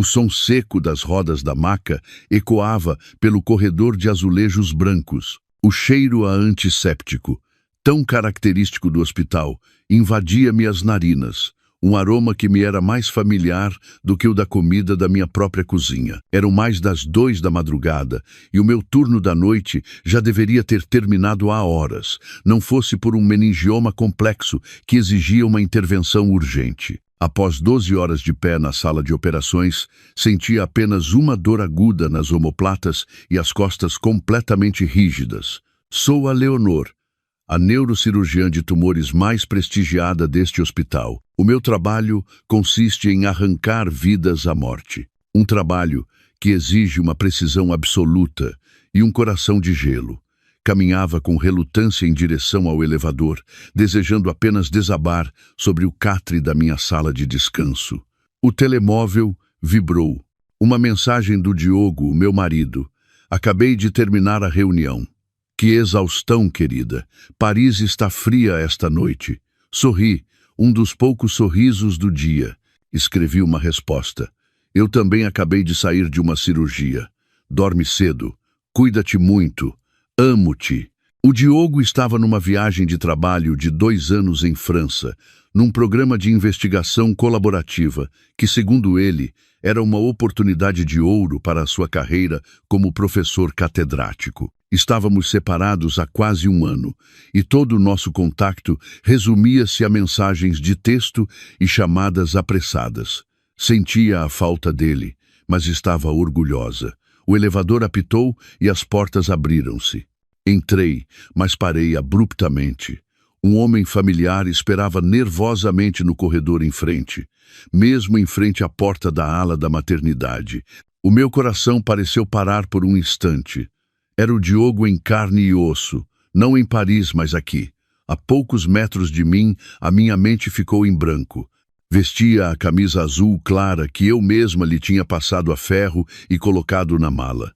O som seco das rodas da maca ecoava pelo corredor de azulejos brancos. O cheiro a antisséptico, tão característico do hospital, invadia-me as narinas. Um aroma que me era mais familiar do que o da comida da minha própria cozinha. Eram mais das 2 da madrugada e o meu turno da noite já deveria ter terminado há horas, não fosse por um meningioma complexo que exigia uma intervenção urgente. Após 12 horas de pé na sala de operações, sentia apenas uma dor aguda nas omoplatas e as costas completamente rígidas. Sou a Leonor, a neurocirurgiã de tumores mais prestigiada deste hospital. O meu trabalho consiste em arrancar vidas à morte. Um trabalho que exige uma precisão absoluta e um coração de gelo. Caminhava com relutância em direção ao elevador, desejando apenas desabar sobre o catre da minha sala de descanso. O telemóvel vibrou. Uma mensagem do Diogo, meu marido. Acabei de terminar a reunião. Que exaustão, querida. Paris está fria esta noite. Sorri, um dos poucos sorrisos do dia. Escrevi uma resposta. Eu também acabei de sair de uma cirurgia. Dorme cedo. Cuida-te muito. Amo-te. O Diogo estava numa viagem de trabalho de 2 anos em França, num programa de investigação colaborativa que, segundo ele, era uma oportunidade de ouro para a sua carreira como professor catedrático. Estávamos separados há quase 1 ano, e todo o nosso contato resumia-se a mensagens de texto e chamadas apressadas. Sentia a falta dele, mas estava orgulhosa. O elevador apitou e as portas abriram-se. Entrei, mas parei abruptamente. Um homem familiar esperava nervosamente no corredor em frente, mesmo em frente à porta da ala da maternidade. O meu coração pareceu parar por um instante. Era o Diogo em carne e osso, não em Paris, mas aqui. A poucos metros de mim, a minha mente ficou em branco. Vestia a camisa azul clara que eu mesma lhe tinha passado a ferro e colocado na mala.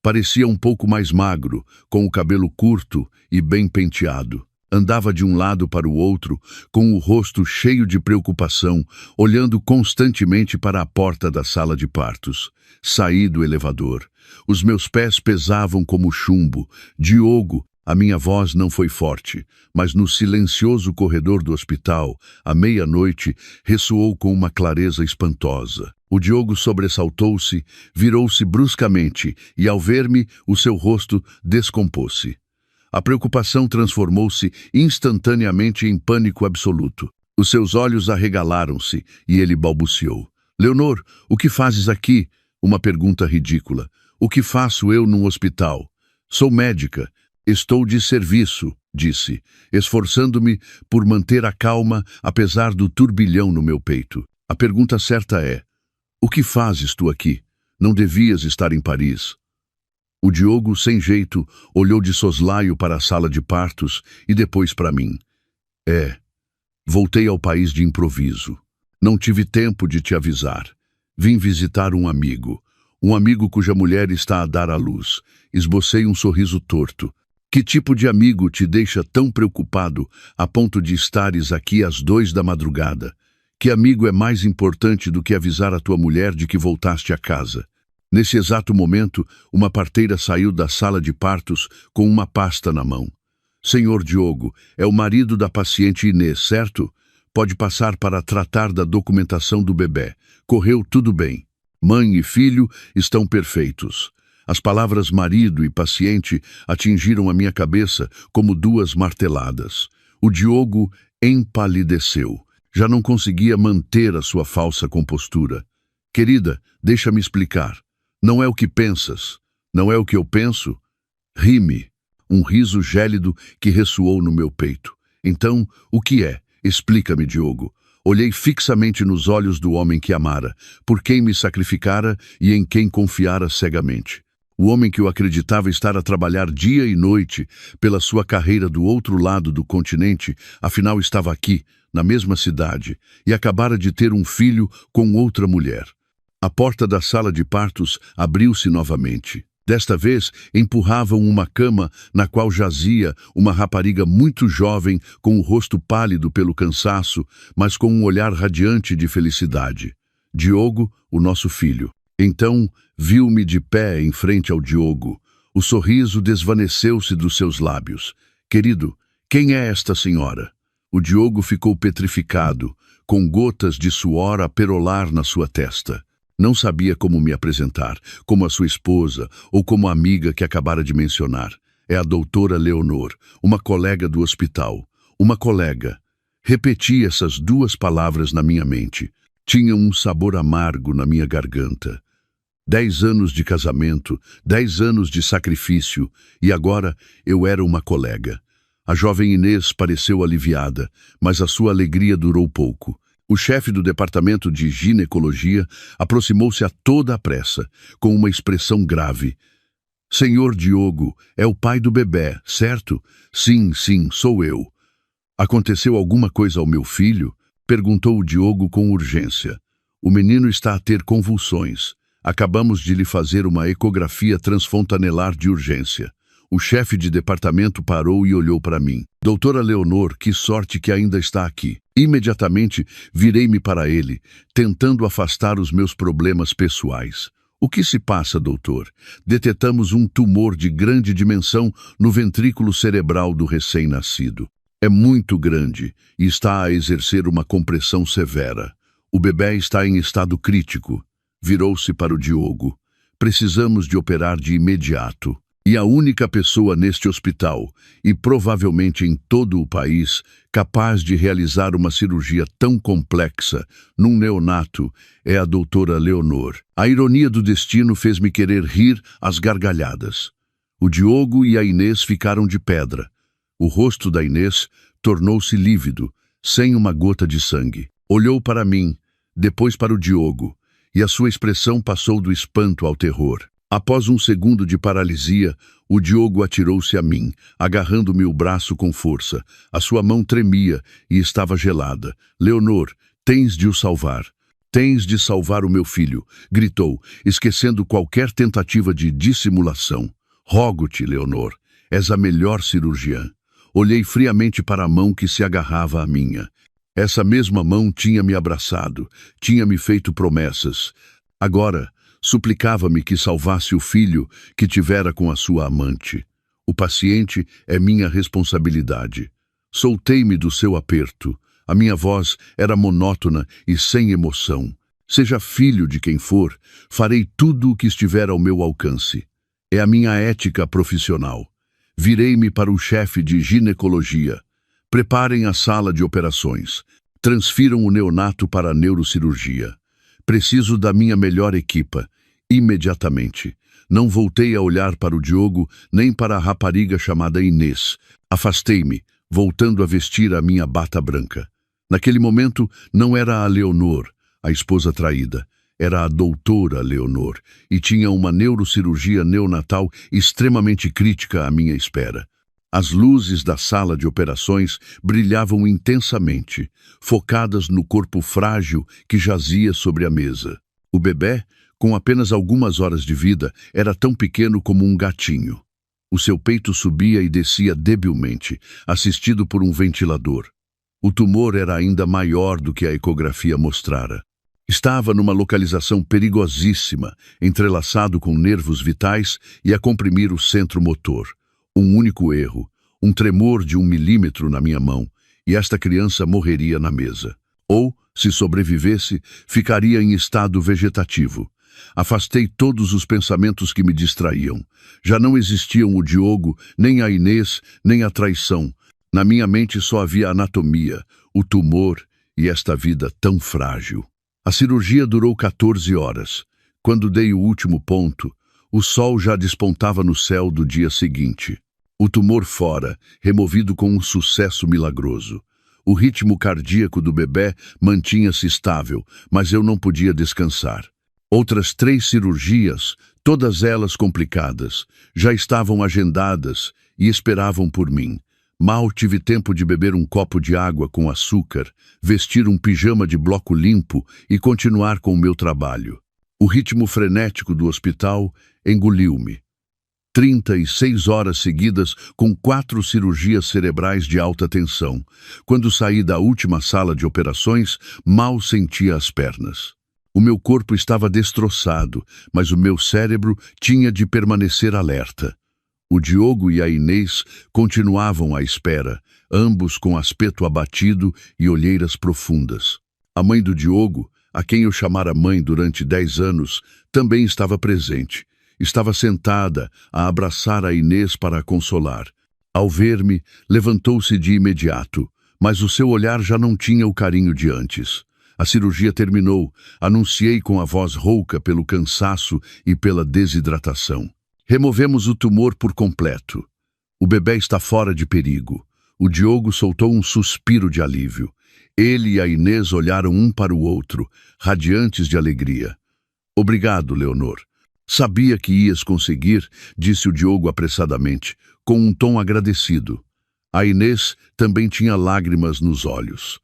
Parecia um pouco mais magro, com o cabelo curto e bem penteado. Andava de um lado para o outro, com o rosto cheio de preocupação, olhando constantemente para a porta da sala de partos. Saí do elevador. Os meus pés pesavam como chumbo. Diogo, a minha voz não foi forte, mas no silencioso corredor do hospital, à meia-noite, ressoou com uma clareza espantosa. O Diogo sobressaltou-se, virou-se bruscamente e, ao ver-me, o seu rosto descompôs-se. A preocupação transformou-se instantaneamente em pânico absoluto. Os seus olhos arregalaram-se e ele balbuciou. Leonor, o que fazes aqui? Uma pergunta ridícula. O que faço eu num hospital? Sou médica. Estou de serviço, disse, esforçando-me por manter a calma apesar do turbilhão no meu peito. A pergunta certa é: o que fazes tu aqui? Não devias estar em Paris. O Diogo, sem jeito, olhou de soslaio para a sala de partos e depois para mim. Voltei ao país de improviso. Não tive tempo de te avisar. Vim visitar um amigo cuja mulher está a dar à luz. Esbocei um sorriso torto. Que tipo de amigo te deixa tão preocupado a ponto de estares aqui às 2 da madrugada? Que amigo é mais importante do que avisar a tua mulher de que voltaste a casa? Nesse exato momento, uma parteira saiu da sala de partos com uma pasta na mão. Senhor Diogo, é o marido da paciente Inês, certo? Pode passar para tratar da documentação do bebê. Correu tudo bem. Mãe e filho estão perfeitos. As palavras marido e paciente atingiram a minha cabeça como 2 marteladas. O Diogo empalideceu. Já não conseguia manter a sua falsa compostura. Querida, deixa-me explicar. Não é o que pensas. Não é o que eu penso. Ri-me. Um riso gélido que ressoou no meu peito. Então, o que é? Explica-me, Diogo. Olhei fixamente nos olhos do homem que amara, por quem me sacrificara e em quem confiara cegamente. O homem que eu acreditava estar a trabalhar dia e noite pela sua carreira do outro lado do continente, afinal estava aqui, na mesma cidade, e acabara de ter um filho com outra mulher. A porta da sala de partos abriu-se novamente. Desta vez, empurravam uma cama na qual jazia uma rapariga muito jovem com o rosto pálido pelo cansaço, mas com um olhar radiante de felicidade. Diogo, o nosso filho. Então, viu-me de pé em frente ao Diogo. O sorriso desvaneceu-se dos seus lábios. Querido, quem é esta senhora? O Diogo ficou petrificado, com gotas de suor a perolar na sua testa. Não sabia como me apresentar, como a sua esposa ou como a amiga que acabara de mencionar. É a doutora Leonor, uma colega do hospital. Uma colega. Repeti essas duas palavras na minha mente. Tinham um sabor amargo na minha garganta. 10 anos de casamento, 10 anos de sacrifício, e agora eu era uma colega. A jovem Inês pareceu aliviada, mas a sua alegria durou pouco. O chefe do departamento de ginecologia aproximou-se a toda a pressa, com uma expressão grave. Senhor Diogo, é o pai do bebê, certo? Sim, sou eu. Aconteceu alguma coisa ao meu filho? Perguntou o Diogo com urgência. O menino está a ter convulsões. Acabamos de lhe fazer uma ecografia transfontanelar de urgência. O chefe de departamento parou e olhou para mim. Doutora Leonor, que sorte que ainda está aqui. Imediatamente virei-me para ele, tentando afastar os meus problemas pessoais. O que se passa, doutor? Detectamos um tumor de grande dimensão no ventrículo cerebral do recém-nascido. É muito grande e está a exercer uma compressão severa. O bebê está em estado crítico. Virou-se para o Diogo. Precisamos de operar de imediato. E a única pessoa neste hospital, e provavelmente em todo o país, capaz de realizar uma cirurgia tão complexa num neonato, é a doutora Leonor. A ironia do destino fez-me querer rir às gargalhadas. O Diogo e a Inês ficaram de pedra. O rosto da Inês tornou-se lívido, sem uma gota de sangue. Olhou para mim, depois para o Diogo, e a sua expressão passou do espanto ao terror. Após um segundo de paralisia, o Diogo atirou-se a mim, agarrando-me o braço com força. A sua mão tremia e estava gelada. Leonor, tens de o salvar. Tens de salvar o meu filho, gritou, esquecendo qualquer tentativa de dissimulação. Rogo-te, Leonor, és a melhor cirurgiã. Olhei friamente para a mão que se agarrava à minha. Essa mesma mão tinha me abraçado, tinha me feito promessas. Agora, suplicava-me que salvasse o filho que tivera com a sua amante. O paciente é minha responsabilidade. Soltei-me do seu aperto. A minha voz era monótona e sem emoção. Seja filho de quem for, farei tudo o que estiver ao meu alcance. É a minha ética profissional. Virei-me para o chefe de ginecologia. Preparem a sala de operações. Transfiram o neonato para a neurocirurgia. Preciso da minha melhor equipa. Imediatamente. Não voltei a olhar para o Diogo, nem para a rapariga chamada Inês. Afastei-me, voltando a vestir a minha bata branca. Naquele momento, não era a Leonor, a esposa traída. Era a doutora Leonor, e tinha uma neurocirurgia neonatal extremamente crítica à minha espera. As luzes da sala de operações brilhavam intensamente, focadas no corpo frágil que jazia sobre a mesa. O bebê, com apenas algumas horas de vida, era tão pequeno como um gatinho. O seu peito subia e descia debilmente, assistido por um ventilador. O tumor era ainda maior do que a ecografia mostrara. Estava numa localização perigosíssima, entrelaçado com nervos vitais e a comprimir o centro motor. Um único erro, um tremor de 1 milímetro na minha mão, e esta criança morreria na mesa. Ou, se sobrevivesse, ficaria em estado vegetativo. Afastei todos os pensamentos que me distraíam. Já não existiam o Diogo, nem a Inês, nem a traição. Na minha mente só havia a anatomia, o tumor e esta vida tão frágil. A cirurgia durou 14 horas. Quando dei o último ponto, o sol já despontava no céu do dia seguinte. O tumor fora, removido com um sucesso milagroso. O ritmo cardíaco do bebê mantinha-se estável, mas eu não podia descansar. Outras 3 cirurgias, todas elas complicadas, já estavam agendadas e esperavam por mim. Mal tive tempo de beber um copo de água com açúcar, vestir um pijama de bloco limpo e continuar com o meu trabalho. O ritmo frenético do hospital engoliu-me. 36 horas seguidas com 4 cirurgias cerebrais de alta tensão. Quando saí da última sala de operações, mal sentia as pernas. O meu corpo estava destroçado, mas o meu cérebro tinha de permanecer alerta. O Diogo e a Inês continuavam à espera, ambos com aspecto abatido e olheiras profundas. A mãe do Diogo, a quem eu chamara mãe durante 10 anos, também estava presente. Estava sentada a abraçar a Inês para a consolar. Ao ver-me, levantou-se de imediato, mas o seu olhar já não tinha o carinho de antes. A cirurgia terminou, anunciei com a voz rouca pelo cansaço e pela desidratação. Removemos o tumor por completo. O bebê está fora de perigo. O Diogo soltou um suspiro de alívio. Ele e a Inês olharam um para o outro, radiantes de alegria. Obrigado, Leonor. Sabia que ias conseguir, disse o Diogo apressadamente, com um tom agradecido. A Inês também tinha lágrimas nos olhos.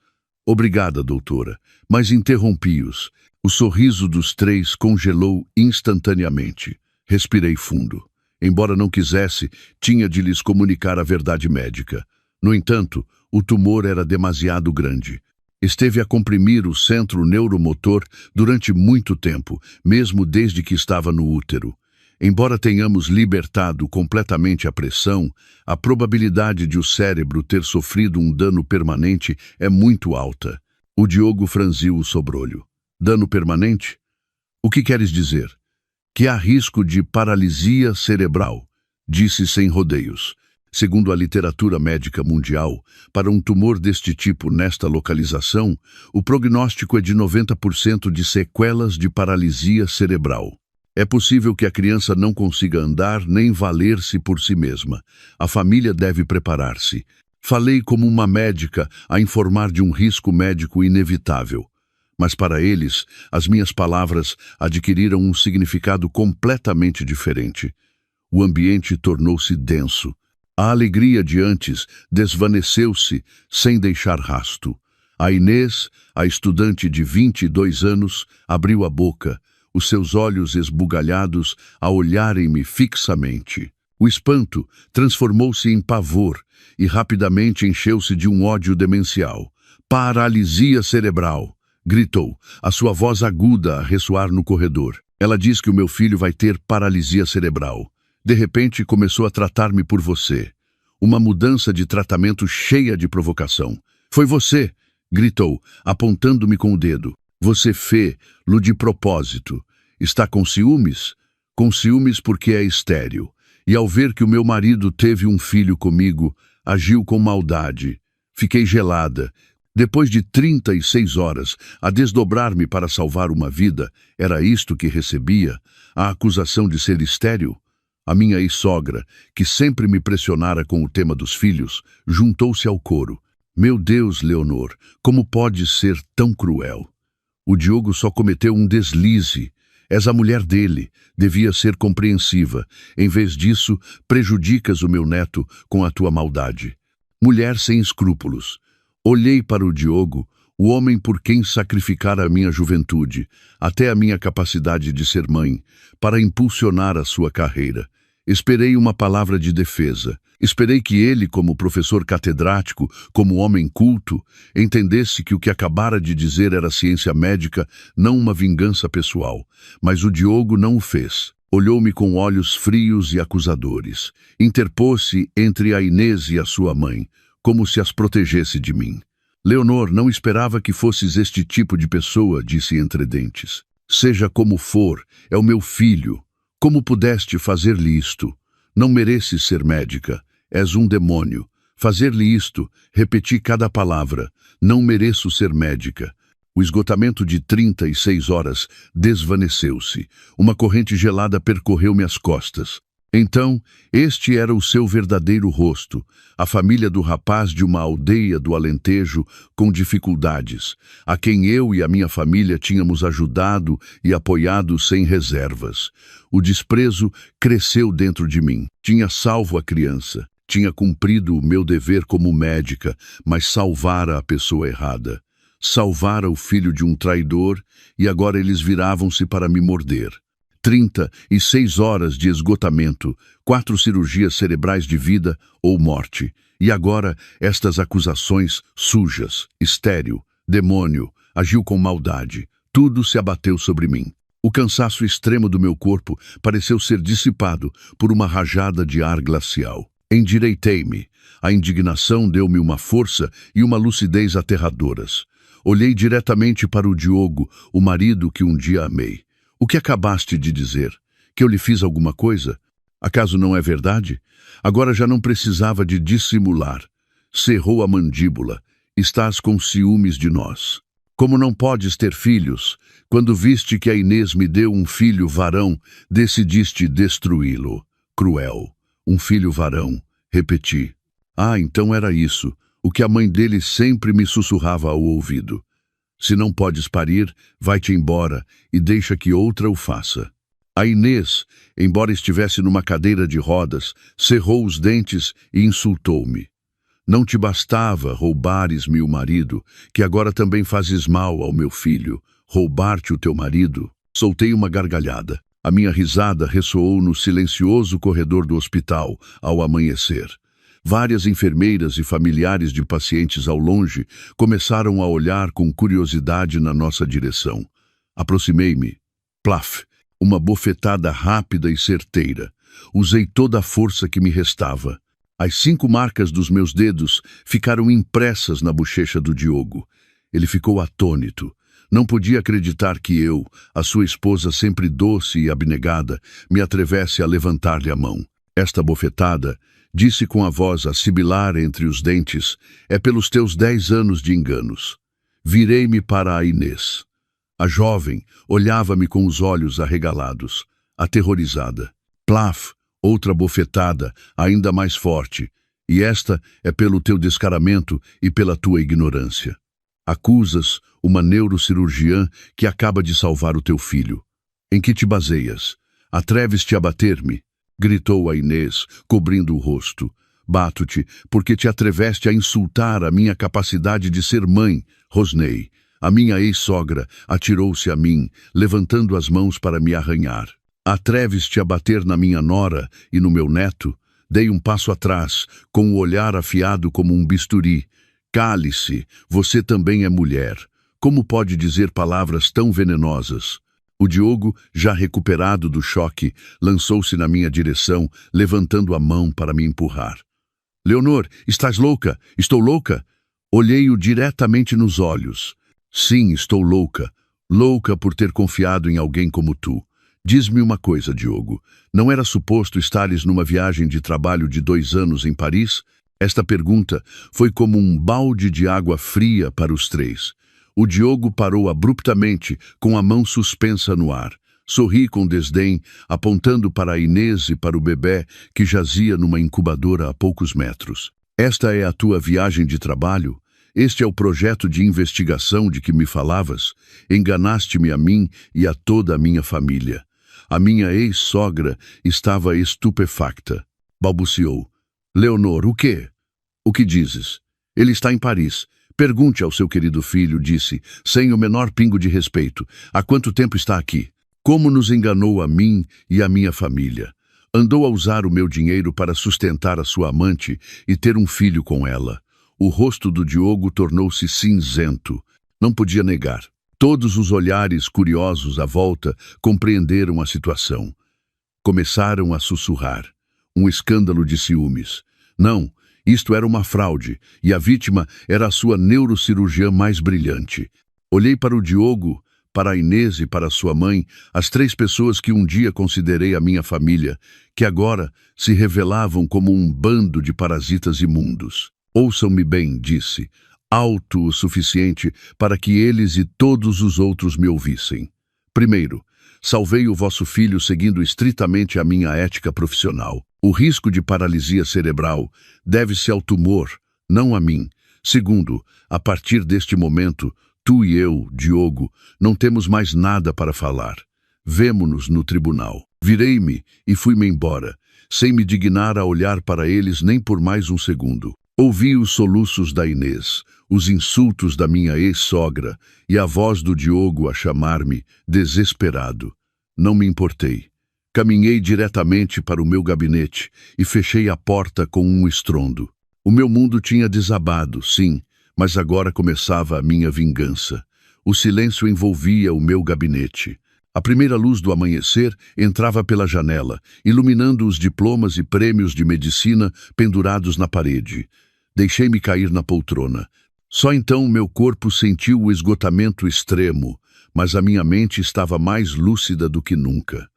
Obrigada, doutora, mas interrompi-os. O sorriso dos três congelou instantaneamente. Respirei fundo. Embora não quisesse, tinha de lhes comunicar a verdade médica. No entanto, o tumor era demasiado grande. Esteve a comprimir o centro neuromotor durante muito tempo, mesmo desde que estava no útero. Embora tenhamos libertado completamente a pressão, a probabilidade de o cérebro ter sofrido um dano permanente é muito alta. O Diogo franziu o sobrolho. Dano permanente? O que queres dizer? Que há risco de paralisia cerebral, disse sem rodeios. Segundo a literatura médica mundial, para um tumor deste tipo nesta localização, o prognóstico é de 90% de sequelas de paralisia cerebral. É possível que a criança não consiga andar nem valer-se por si mesma. A família deve preparar-se. Falei como uma médica a informar de um risco médico inevitável. Mas para eles, as minhas palavras adquiriram um significado completamente diferente. O ambiente tornou-se denso. A alegria de antes desvaneceu-se sem deixar rasto. A Inês, a estudante de 22 anos, abriu a boca, os seus olhos esbugalhados a olharem-me fixamente. O espanto transformou-se em pavor e rapidamente encheu-se de um ódio demencial. Paralisia cerebral! Gritou, a sua voz aguda a ressoar no corredor. Ela diz que o meu filho vai ter paralisia cerebral. De repente, começou a tratar-me por você. Uma mudança de tratamento cheia de provocação. Foi você, gritou, apontando-me com o dedo. Você fê-lo de propósito. Está com ciúmes? Com ciúmes porque é estéril. E ao ver que o meu marido teve um filho comigo, agiu com maldade. Fiquei gelada. Depois de 36 horas a desdobrar-me para salvar uma vida, era isto que recebia? A acusação de ser estéril? A minha ex-sogra, que sempre me pressionara com o tema dos filhos, juntou-se ao coro. Meu Deus, Leonor, como pode ser tão cruel? O Diogo só cometeu um deslize. És a mulher dele, devia ser compreensiva. Em vez disso, prejudicas o meu neto com a tua maldade. Mulher sem escrúpulos. Olhei para o Diogo, o homem por quem sacrificara a minha juventude, até a minha capacidade de ser mãe, para impulsionar a sua carreira. Esperei uma palavra de defesa. Esperei que ele, como professor catedrático, como homem culto, entendesse que o que acabara de dizer era ciência médica, não uma vingança pessoal. Mas o Diogo não o fez. Olhou-me com olhos frios e acusadores. Interpôs-se entre a Inês e a sua mãe, como se as protegesse de mim. Leonor, não esperava que fosses este tipo de pessoa, disse entre dentes. Seja como for, é o meu filho. Como pudeste fazer-lhe isto? Não mereces ser médica. És um demônio. Fazer-lhe isto, repeti cada palavra. Não mereço ser médica. O esgotamento de 36 horas desvaneceu-se. Uma corrente gelada percorreu-me as costas. Então, este era o seu verdadeiro rosto, a família do rapaz de uma aldeia do Alentejo com dificuldades, a quem eu e a minha família tínhamos ajudado e apoiado sem reservas. O desprezo cresceu dentro de mim. Tinha salvo a criança, tinha cumprido o meu dever como médica, mas salvara a pessoa errada. Salvara o filho de um traidor e agora eles viravam-se para me morder. 36 horas de esgotamento, 4 cirurgias cerebrais de vida ou morte. E agora estas acusações sujas, estéril, demônio, agiu com maldade. Tudo se abateu sobre mim. O cansaço extremo do meu corpo pareceu ser dissipado por uma rajada de ar glacial. Endireitei-me. A indignação deu-me uma força e uma lucidez aterradoras. Olhei diretamente para o Diogo, o marido que um dia amei. O que acabaste de dizer? Que eu lhe fiz alguma coisa? Acaso não é verdade? Agora já não precisava de dissimular. Cerrou a mandíbula. Estás com ciúmes de nós. Como não podes ter filhos, quando viste que a Inês me deu um filho varão, decidiste destruí-lo. Cruel. Um filho varão. Repeti. Ah, então era isso, o que a mãe dele sempre me sussurrava ao ouvido. Se não podes parir, vai-te embora e deixa que outra o faça. A Inês, embora estivesse numa cadeira de rodas, cerrou os dentes e insultou-me. Não te bastava roubares-me o marido, que agora também fazes mal ao meu filho. Roubar-te o teu marido? Soltei uma gargalhada. A minha risada ressoou no silencioso corredor do hospital ao amanhecer. Várias enfermeiras e familiares de pacientes ao longe começaram a olhar com curiosidade na nossa direção. Aproximei-me. Plaf! Uma bofetada rápida e certeira. Usei toda a força que me restava. As 5 marcas dos meus dedos ficaram impressas na bochecha do Diogo. Ele ficou atônito. Não podia acreditar que eu, a sua esposa sempre doce e abnegada, me atrevesse a levantar-lhe a mão. Esta bofetada, disse com a voz a sibilar entre os dentes, é pelos teus 10 anos de enganos. Virei-me para a Inês. A jovem olhava-me com os olhos arregalados, aterrorizada. Plaf! Outra bofetada, ainda mais forte, e esta é pelo teu descaramento e pela tua ignorância. Acusas uma neurocirurgiã que acaba de salvar o teu filho. Em que te baseias? Atreves-te a bater-me? Gritou a Inês, cobrindo o rosto. Bato-te porque te atreveste a insultar a minha capacidade de ser mãe, rosnei. A minha ex-sogra atirou-se a mim, levantando as mãos para me arranhar. Atreves-te a bater na minha nora e no meu neto? Dei um passo atrás, com o olhar afiado como um bisturi. Cale-se, você também é mulher. Como pode dizer palavras tão venenosas? O Diogo, já recuperado do choque, lançou-se na minha direção, levantando a mão para me empurrar. Leonor, estás louca? Estou louca? Olhei-o diretamente nos olhos. Sim, estou louca. Louca por ter confiado em alguém como tu. Diz-me uma coisa, Diogo. Não era suposto estares numa viagem de trabalho de 2 anos em Paris? Esta pergunta foi como um balde de água fria para os 3. O Diogo parou abruptamente, com a mão suspensa no ar. Sorri com desdém, apontando para a Inês e para o bebé que jazia numa incubadora a poucos metros. Esta é a tua viagem de trabalho? Este é o projeto de investigação de que me falavas? Enganaste-me a mim e a toda a minha família. A minha ex-sogra estava estupefacta. Balbuciou. Leonor, o quê? O que dizes? Ele está em Paris. Pergunte ao seu querido filho, disse, sem o menor pingo de respeito. Há quanto tempo está aqui? Como nos enganou a mim e a minha família? Andou a usar o meu dinheiro para sustentar a sua amante e ter um filho com ela. O rosto do Diogo tornou-se cinzento. Não podia negar. Todos os olhares curiosos à volta compreenderam a situação. Começaram a sussurrar. Um escândalo de ciúmes. Não, isto era uma fraude, e a vítima era a sua neurocirurgiã mais brilhante. Olhei para o Diogo, para a Inês e para sua mãe, as 3 pessoas que um dia considerei a minha família, que agora se revelavam como um bando de parasitas imundos. Ouçam-me bem, disse. Alto o suficiente para que eles e todos os outros me ouvissem. Primeiro, salvei o vosso filho seguindo estritamente a minha ética profissional. O risco de paralisia cerebral deve-se ao tumor, não a mim. Segundo, a partir deste momento, tu e eu, Diogo, não temos mais nada para falar. Vemo-nos no tribunal. Virei-me e fui-me embora, sem me dignar a olhar para eles nem por mais um segundo. Ouvi os soluços da Inês, os insultos da minha ex-sogra e a voz do Diogo a chamar-me, desesperado. Não me importei. Caminhei diretamente para o meu gabinete e fechei a porta com um estrondo. O meu mundo tinha desabado, sim, mas agora começava a minha vingança. O silêncio envolvia o meu gabinete. A primeira luz do amanhecer entrava pela janela, iluminando os diplomas e prêmios de medicina pendurados na parede. Deixei-me cair na poltrona. Só então meu corpo sentiu o esgotamento extremo, mas a minha mente estava mais lúcida do que nunca.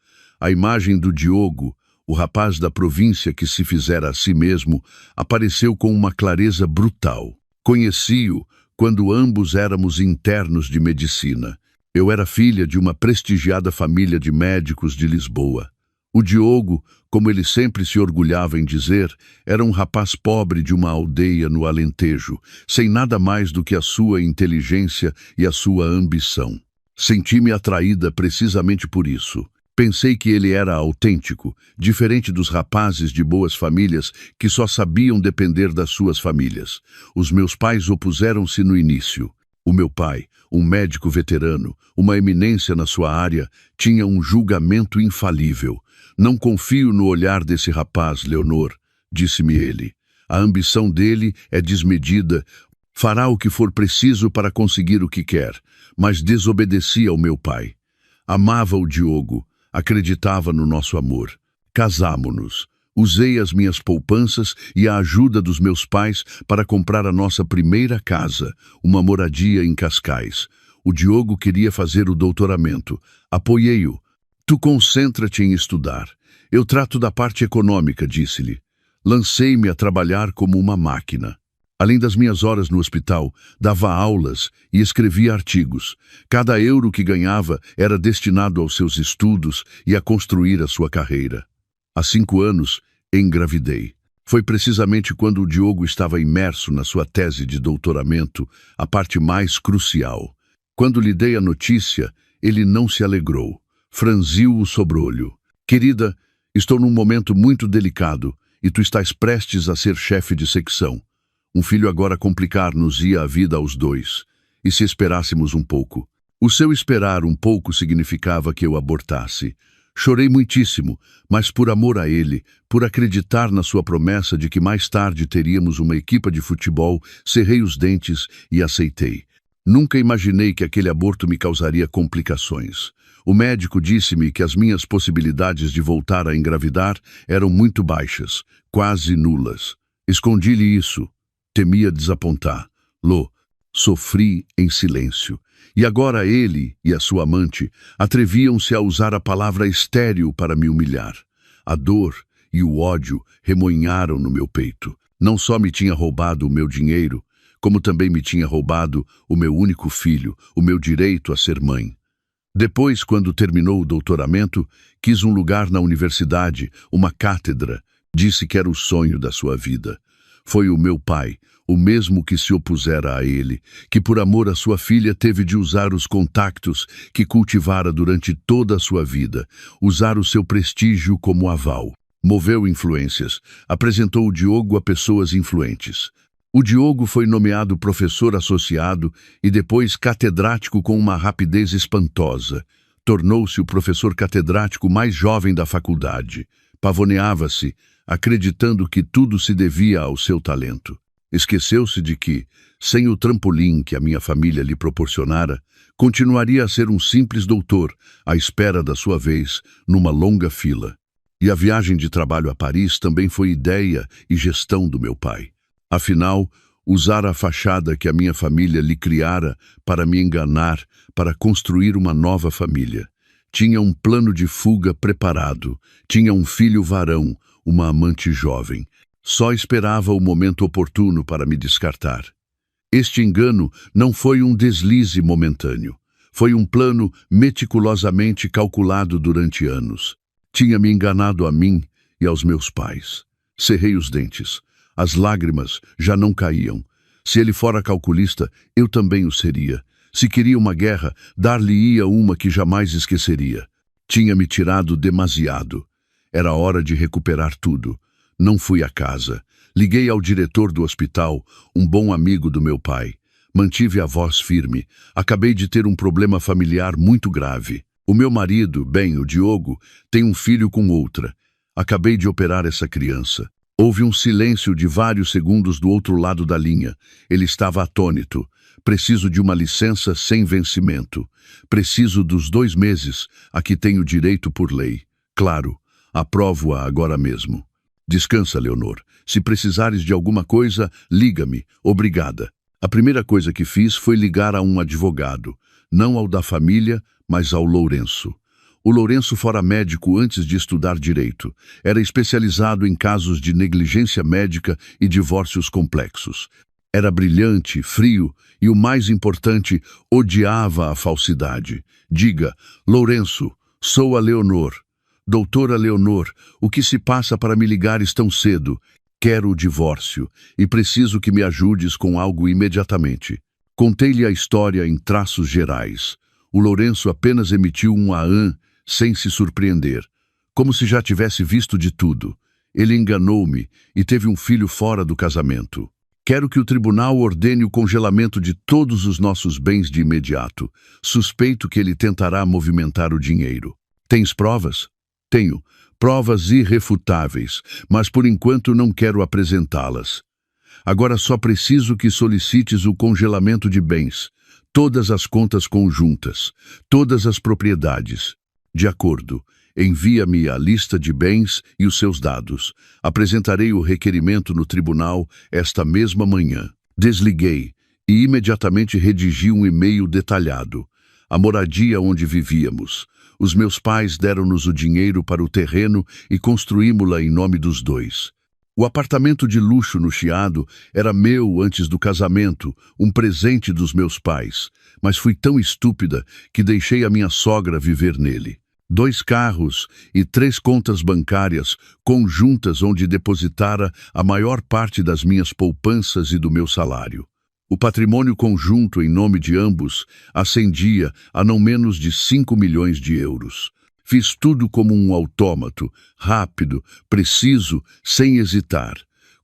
A imagem do Diogo, o rapaz da província que se fizera a si mesmo, apareceu com uma clareza brutal. Conheci-o quando ambos éramos internos de medicina. Eu era filha de uma prestigiada família de médicos de Lisboa. O Diogo, como ele sempre se orgulhava em dizer, era um rapaz pobre de uma aldeia no Alentejo, sem nada mais do que a sua inteligência e a sua ambição. Senti-me atraída precisamente por isso. Pensei que ele era autêntico, diferente dos rapazes de boas famílias que só sabiam depender das suas famílias. Os meus pais opuseram-se no início. O meu pai, um médico veterano, uma eminência na sua área, tinha um julgamento infalível. Não confio no olhar desse rapaz, Leonor, disse-me ele. A ambição dele é desmedida, fará o que for preciso para conseguir o que quer, mas desobedecia ao meu pai. Amava o Diogo, acreditava no nosso amor. Casámo-nos. Usei as minhas poupanças e a ajuda dos meus pais para comprar a nossa primeira casa, uma moradia em Cascais. O Diogo queria fazer o doutoramento. Apoiei-o. Tu concentra-te em estudar. Eu trato da parte econômica, disse-lhe. Lancei-me a trabalhar como uma máquina. Além das minhas horas no hospital, dava aulas e escrevia artigos. Cada euro que ganhava era destinado aos seus estudos e a construir a sua carreira. Há 5 anos, engravidei. Foi precisamente quando o Diogo estava imerso na sua tese de doutoramento, a parte mais crucial. Quando lhe dei a notícia, ele não se alegrou. Franziu o sobrolho. Querida, estou num momento muito delicado e tu estás prestes a ser chefe de secção. Um filho agora complicar-nos-ia a vida aos dois. E se esperássemos um pouco? O seu esperar um pouco significava que eu abortasse. Chorei muitíssimo, mas por amor a ele, por acreditar na sua promessa de que mais tarde teríamos uma equipa de futebol, cerrei os dentes e aceitei. Nunca imaginei que aquele aborto me causaria complicações. O médico disse-me que as minhas possibilidades de voltar a engravidar eram muito baixas, quase nulas. Escondi-lhe isso. Temia desapontar. Lô, sofri em silêncio. E agora ele e a sua amante atreviam-se a usar a palavra estéril para me humilhar. A dor e o ódio remoinharam no meu peito. Não só me tinha roubado o meu dinheiro, como também me tinha roubado o meu único filho, o meu direito a ser mãe. Depois, quando terminou o doutoramento, quis um lugar na universidade, uma cátedra. Disse que era o sonho da sua vida. Foi o meu pai, o mesmo que se opusera a ele, que por amor à sua filha teve de usar os contactos que cultivara durante toda a sua vida, usar o seu prestígio como aval. Moveu influências, apresentou o Diogo a pessoas influentes. O Diogo foi nomeado professor associado e depois catedrático com uma rapidez espantosa. Tornou-se o professor catedrático mais jovem da faculdade. Pavoneava-se, acreditando que tudo se devia ao seu talento. Esqueceu-se de que, sem o trampolim que a minha família lhe proporcionara, continuaria a ser um simples doutor, à espera da sua vez, numa longa fila. E a viagem de trabalho a Paris também foi ideia e gestão do meu pai. Afinal, usara a fachada que a minha família lhe criara para me enganar, para construir uma nova família. Tinha um plano de fuga preparado, tinha um filho varão, uma amante jovem. Só esperava o momento oportuno para me descartar. Este engano não foi um deslize momentâneo. Foi um plano meticulosamente calculado durante anos. Tinha me enganado a mim e aos meus pais. Cerrei os dentes. As lágrimas já não caíam. Se ele fora calculista, eu também o seria. Se queria uma guerra, dar-lhe-ia uma que jamais esqueceria. Tinha me tirado demasiado. Era hora de recuperar tudo. Não fui à casa. Liguei ao diretor do hospital, um bom amigo do meu pai. Mantive a voz firme. Acabei de ter um problema familiar muito grave. O meu marido, bem, o Diogo, tem um filho com outra. Acabei de operar essa criança. Houve um silêncio de vários segundos do outro lado da linha. Ele estava atônito. Preciso de uma licença sem vencimento. Preciso dos 2 meses a que tenho direito por lei. Claro, aprovo-a agora mesmo. Descansa, Leonor. Se precisares de alguma coisa, liga-me. Obrigada. A primeira coisa que fiz foi ligar a um advogado, não ao da família, mas ao Lourenço. O Lourenço fora médico antes de estudar direito. Era especializado em casos de negligência médica e divórcios complexos. Era brilhante, frio e, o mais importante, odiava a falsidade. Diga, Lourenço, sou a Leonor. Doutora Leonor, o que se passa para me ligares tão cedo? Quero o divórcio e preciso que me ajudes com algo imediatamente. Contei-lhe a história em traços gerais. O Lourenço apenas emitiu um aham, sem se surpreender, como se já tivesse visto de tudo. Ele enganou-me e teve um filho fora do casamento. Quero que o tribunal ordene o congelamento de todos os nossos bens de imediato. Suspeito que ele tentará movimentar o dinheiro. Tens provas? Tenho. Provas irrefutáveis, mas por enquanto não quero apresentá-las. Agora só preciso que solicites o congelamento de bens, todas as contas conjuntas, todas as propriedades. De acordo, envia-me a lista de bens e os seus dados. Apresentarei o requerimento no tribunal esta mesma manhã. Desliguei e imediatamente redigi um e-mail detalhado. A moradia onde vivíamos. Os meus pais deram-nos o dinheiro para o terreno e construímos-la em nome dos dois. O apartamento de luxo no Chiado era meu antes do casamento, um presente dos meus pais, mas fui tão estúpida que deixei a minha sogra viver nele. 2 carros e 3 contas bancárias conjuntas onde depositara a maior parte das minhas poupanças e do meu salário. O patrimônio conjunto em nome de ambos ascendia a não menos de 5 milhões de euros. Fiz tudo como um autômato, rápido, preciso, sem hesitar.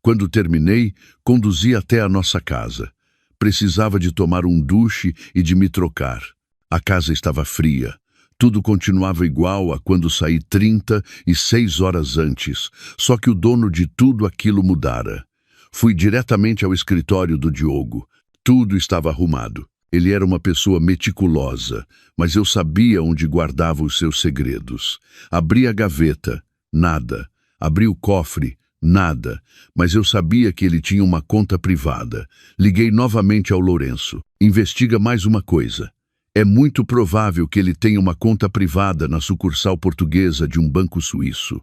Quando terminei, conduzi até a nossa casa. Precisava de tomar um duche e de me trocar. A casa estava fria. Tudo continuava igual a quando saí 36 horas antes, só que o dono de tudo aquilo mudara. Fui diretamente ao escritório do Diogo. Tudo estava arrumado. Ele era uma pessoa meticulosa, mas eu sabia onde guardava os seus segredos. Abri a gaveta, nada. Abri o cofre, nada. Mas eu sabia que ele tinha uma conta privada. Liguei novamente ao Lourenço. Investiga mais uma coisa. É muito provável que ele tenha uma conta privada na sucursal portuguesa de um banco suíço.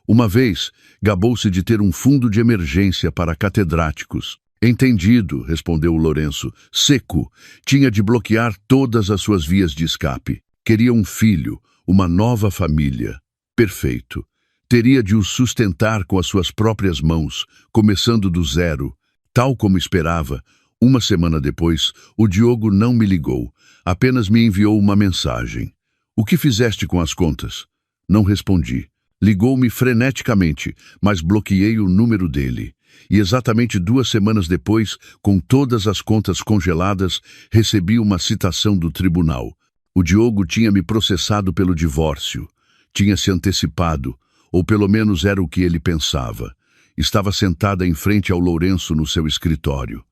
Uma vez, gabou-se de ter um fundo de emergência para catedráticos. Entendido, respondeu o Lourenço, seco. Tinha de bloquear todas as suas vias de escape. Queria um filho, uma nova família. Perfeito. Teria de o sustentar com as suas próprias mãos, começando do zero. Tal como esperava, uma semana depois, o Diogo não me ligou, apenas me enviou uma mensagem. O que fizeste com as contas? Não respondi. Ligou-me freneticamente, mas bloqueei o número dele. E exatamente 2 semanas depois, com todas as contas congeladas, recebi uma citação do tribunal. O Diogo tinha me processado pelo divórcio. Tinha se antecipado, ou pelo menos era o que ele pensava. Estava sentada em frente ao Lourenço no seu escritório.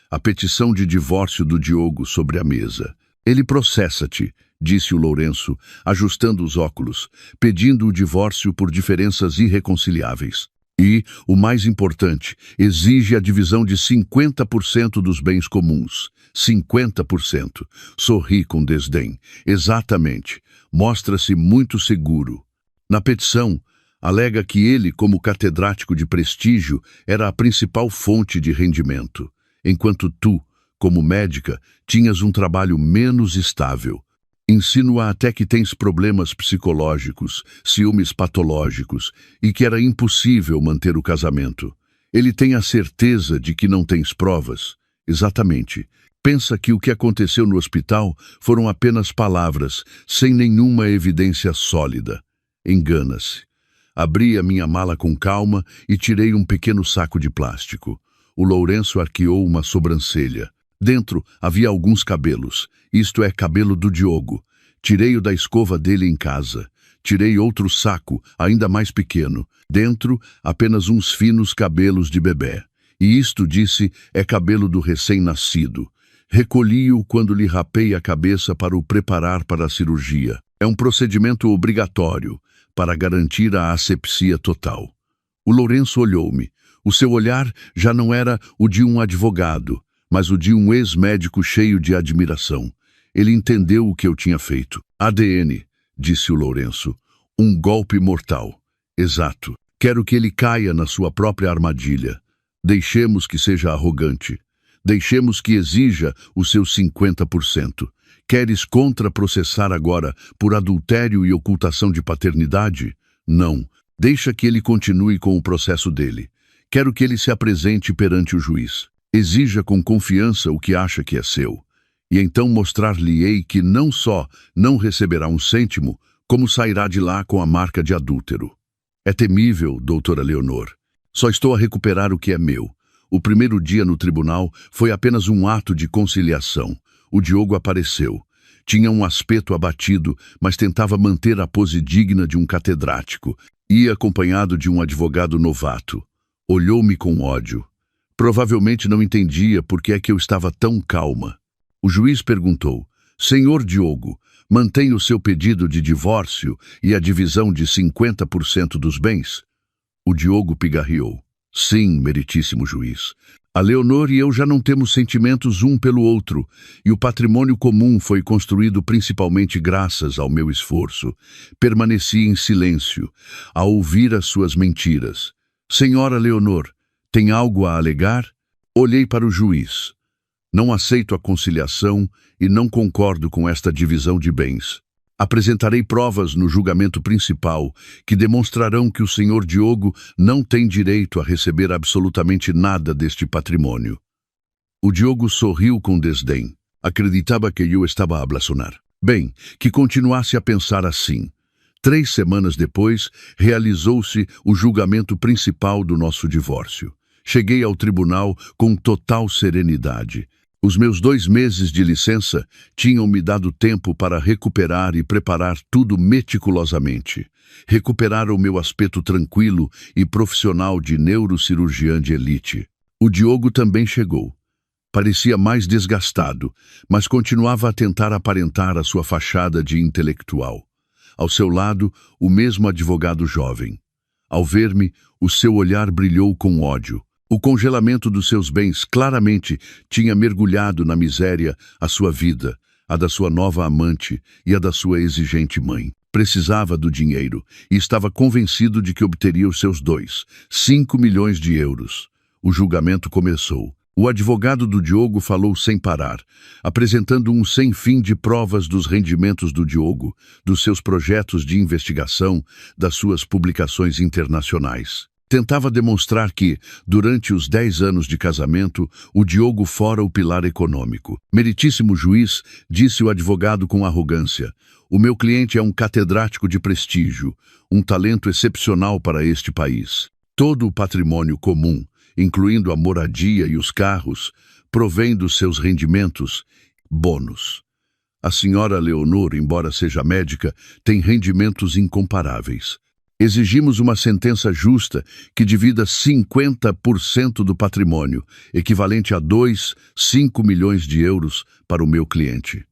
A petição de divórcio do Diogo sobre a mesa. Ele processa-te, disse o Lourenço, ajustando os óculos, pedindo o divórcio por diferenças irreconciliáveis. E, o mais importante, exige a divisão de 50% dos bens comuns. 50%. Sorri com desdém. Exatamente. Mostra-se muito seguro. Na petição, alega que ele, como catedrático de prestígio, era a principal fonte de rendimento, enquanto tu, como médica, tinhas um trabalho menos estável. Insinua até que tens problemas psicológicos, ciúmes patológicos e que era impossível manter o casamento. Ele tem a certeza de que não tens provas. Exatamente. Pensa que o que aconteceu no hospital foram apenas palavras, sem nenhuma evidência sólida. Engana-se. Abri a minha mala com calma e tirei um pequeno saco de plástico. O Lourenço arqueou uma sobrancelha. Dentro havia alguns cabelos, isto é, cabelo do Diogo. Tirei-o da escova dele em casa. Tirei outro saco, ainda mais pequeno. Dentro, apenas uns finos cabelos de bebê. E isto, disse, é cabelo do recém-nascido. Recolhi-o quando lhe rapei a cabeça para o preparar para a cirurgia. É um procedimento obrigatório para garantir a asepsia total. O Lourenço olhou-me. O seu olhar já não era o de um advogado, mas o de um ex-médico cheio de admiração. Ele entendeu o que eu tinha feito. ADN, disse o Lourenço. Um golpe mortal. Exato. Quero que ele caia na sua própria armadilha. Deixemos que seja arrogante. Deixemos que exija os seus 50%. Queres contraprocessar agora por adultério e ocultação de paternidade? Não. Deixa que ele continue com o processo dele. Quero que ele se apresente perante o juiz. Exija com confiança o que acha que é seu. E então mostrar-lhe-ei que não só não receberá um cêntimo, como sairá de lá com a marca de adúltero. É temível, doutora Leonor. Só estou a recuperar o que é meu. O primeiro dia no tribunal foi apenas um ato de conciliação. O Diogo apareceu. Tinha um aspecto abatido, mas tentava manter a pose digna de um catedrático. Ia acompanhado de um advogado novato. Olhou-me com ódio. Provavelmente não entendia por que é que eu estava tão calma. O juiz perguntou: Senhor Diogo, mantém o seu pedido de divórcio e a divisão de 50% dos bens? O Diogo pigarreou. Sim, meritíssimo juiz. A Leonor e eu já não temos sentimentos um pelo outro, e o patrimônio comum foi construído principalmente graças ao meu esforço. Permaneci em silêncio, a ouvir as suas mentiras. Senhora Leonor, tem algo a alegar? Olhei para o juiz. Não aceito a conciliação e não concordo com esta divisão de bens. Apresentarei provas no julgamento principal que demonstrarão que o senhor Diogo não tem direito a receber absolutamente nada deste patrimônio. O Diogo sorriu com desdém. Acreditava que eu estava a blasfemar. Bem, que continuasse a pensar assim. 3 semanas depois, realizou-se o julgamento principal do nosso divórcio. Cheguei ao tribunal com total serenidade. Os meus 2 meses de licença tinham me dado tempo para recuperar e preparar tudo meticulosamente. Recuperar o meu aspecto tranquilo e profissional de neurocirurgiã de elite. O Diogo também chegou. Parecia mais desgastado, mas continuava a tentar aparentar a sua fachada de intelectual. Ao seu lado, o mesmo advogado jovem. Ao ver-me, o seu olhar brilhou com ódio. O congelamento dos seus bens claramente tinha mergulhado na miséria a sua vida, a da sua nova amante e a da sua exigente mãe. Precisava do dinheiro e estava convencido de que obteria os seus 5 milhões de euros. O julgamento começou. O advogado do Diogo falou sem parar, apresentando um sem fim de provas dos rendimentos do Diogo, dos seus projetos de investigação, das suas publicações internacionais. Tentava demonstrar que, durante os 10 anos de casamento, o Diogo fora o pilar econômico. Meritíssimo juiz, disse o advogado com arrogância, o meu cliente é um catedrático de prestígio, um talento excepcional para este país. Todo o patrimônio comum, incluindo a moradia e os carros, provém dos seus rendimentos, bônus. A senhora Leonor, embora seja médica, tem rendimentos incomparáveis. Exigimos uma sentença justa que divida 50% do patrimônio, equivalente a 5 milhões de euros para o meu cliente.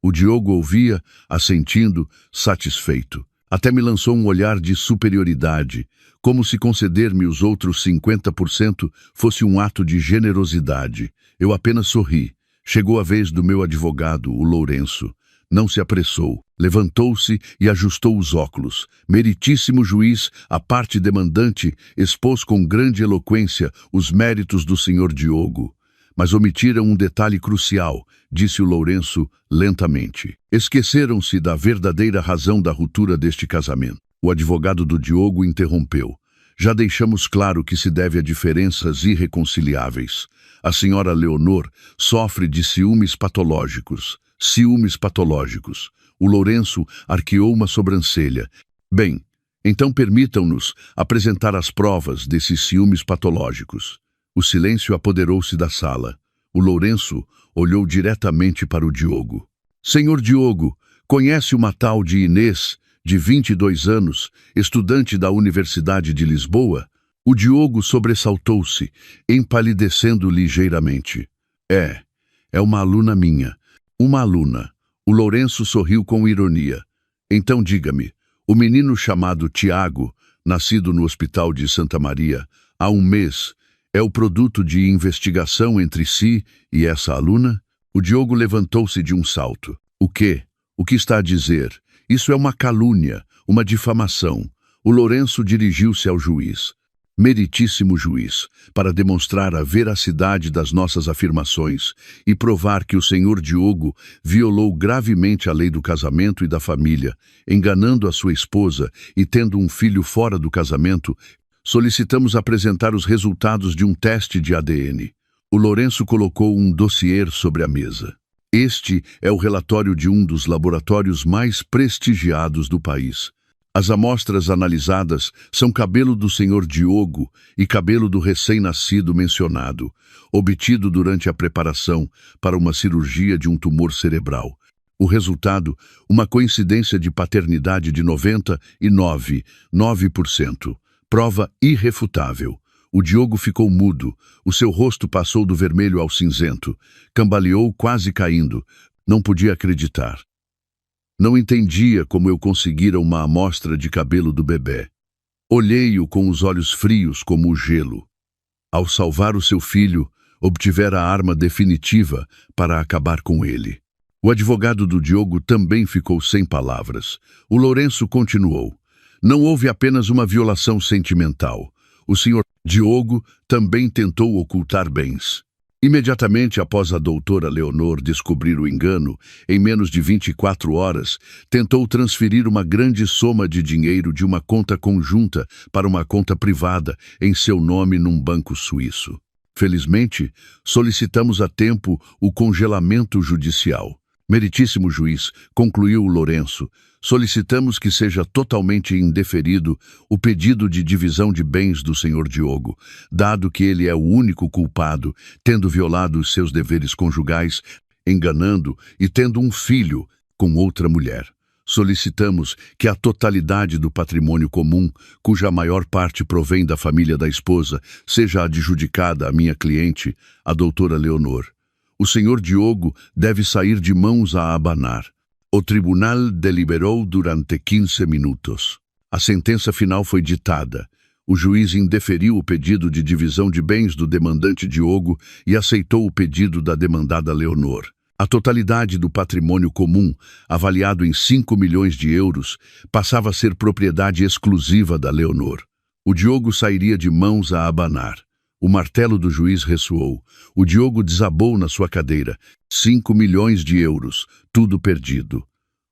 O Diogo ouvia, assentindo, satisfeito. Até me lançou um olhar de superioridade, como se conceder-me os outros 50% fosse um ato de generosidade. Eu apenas sorri. Chegou a vez do meu advogado, o Lourenço. Não se apressou. Levantou-se e ajustou os óculos. Meritíssimo juiz, a parte demandante, expôs com grande eloquência os méritos do senhor Diogo. Mas omitiram um detalhe crucial, disse o Lourenço lentamente. Esqueceram-se da verdadeira razão da ruptura deste casamento. O advogado do Diogo interrompeu. Já deixamos claro que se deve a diferenças irreconciliáveis. A senhora Leonor sofre de ciúmes patológicos. Ciúmes patológicos. O Lourenço arqueou uma sobrancelha. Bem, então permitam-nos apresentar as provas desses ciúmes patológicos. O silêncio apoderou-se da sala. O Lourenço olhou diretamente para o Diogo. Senhor Diogo, conhece uma tal de Inês, de 22 anos, estudante da Universidade de Lisboa? O Diogo sobressaltou-se, empalidecendo ligeiramente. É uma aluna minha. Uma aluna. O Lourenço sorriu com ironia. Então diga-me, o menino chamado Tiago, nascido no Hospital de Santa Maria há um mês, é o produto de investigação entre si e essa aluna? O Diogo levantou-se de um salto. O quê? O que está a dizer? Isso é uma calúnia, uma difamação. O Lourenço dirigiu-se ao juiz. Meritíssimo juiz, para demonstrar a veracidade das nossas afirmações e provar que o senhor Diogo violou gravemente a lei do casamento e da família, enganando a sua esposa e tendo um filho fora do casamento, solicitamos apresentar os resultados de um teste de ADN. O Lourenço colocou um dossiê sobre a mesa. Este é o relatório de um dos laboratórios mais prestigiados do país. As amostras analisadas são cabelo do senhor Diogo e cabelo do recém-nascido mencionado, obtido durante a preparação para uma cirurgia de um tumor cerebral. O resultado, uma coincidência de paternidade de 99,9%. Prova irrefutável. O Diogo ficou mudo, o seu rosto passou do vermelho ao cinzento, cambaleou quase caindo. Não podia acreditar. Não entendia como eu conseguira uma amostra de cabelo do bebê. Olhei-o com os olhos frios como o gelo. Ao salvar o seu filho, obtivera a arma definitiva para acabar com ele. O advogado do Diogo também ficou sem palavras. O Lourenço continuou. Não houve apenas uma violação sentimental. O senhor Diogo também tentou ocultar bens. Imediatamente após a doutora Leonor descobrir o engano, em menos de 24 horas, tentou transferir uma grande soma de dinheiro de uma conta conjunta para uma conta privada em seu nome num banco suíço. Felizmente, solicitamos a tempo o congelamento judicial. Meritíssimo juiz, concluiu o Lourenço, solicitamos que seja totalmente indeferido o pedido de divisão de bens do senhor Diogo, dado que ele é o único culpado, tendo violado os seus deveres conjugais, enganando e tendo um filho com outra mulher. Solicitamos que a totalidade do patrimônio comum, cuja maior parte provém da família da esposa, seja adjudicada à minha cliente, a doutora Leonor. O senhor Diogo deve sair de mãos a abanar. O tribunal deliberou durante 15 minutos. A sentença final foi ditada. O juiz indeferiu o pedido de divisão de bens do demandante Diogo e aceitou o pedido da demandada Leonor. A totalidade do patrimônio comum, avaliado em 5 milhões de euros, passava a ser propriedade exclusiva da Leonor. O Diogo sairia de mãos a abanar. O martelo do juiz ressoou. O Diogo desabou na sua cadeira. 5 milhões de euros, tudo perdido.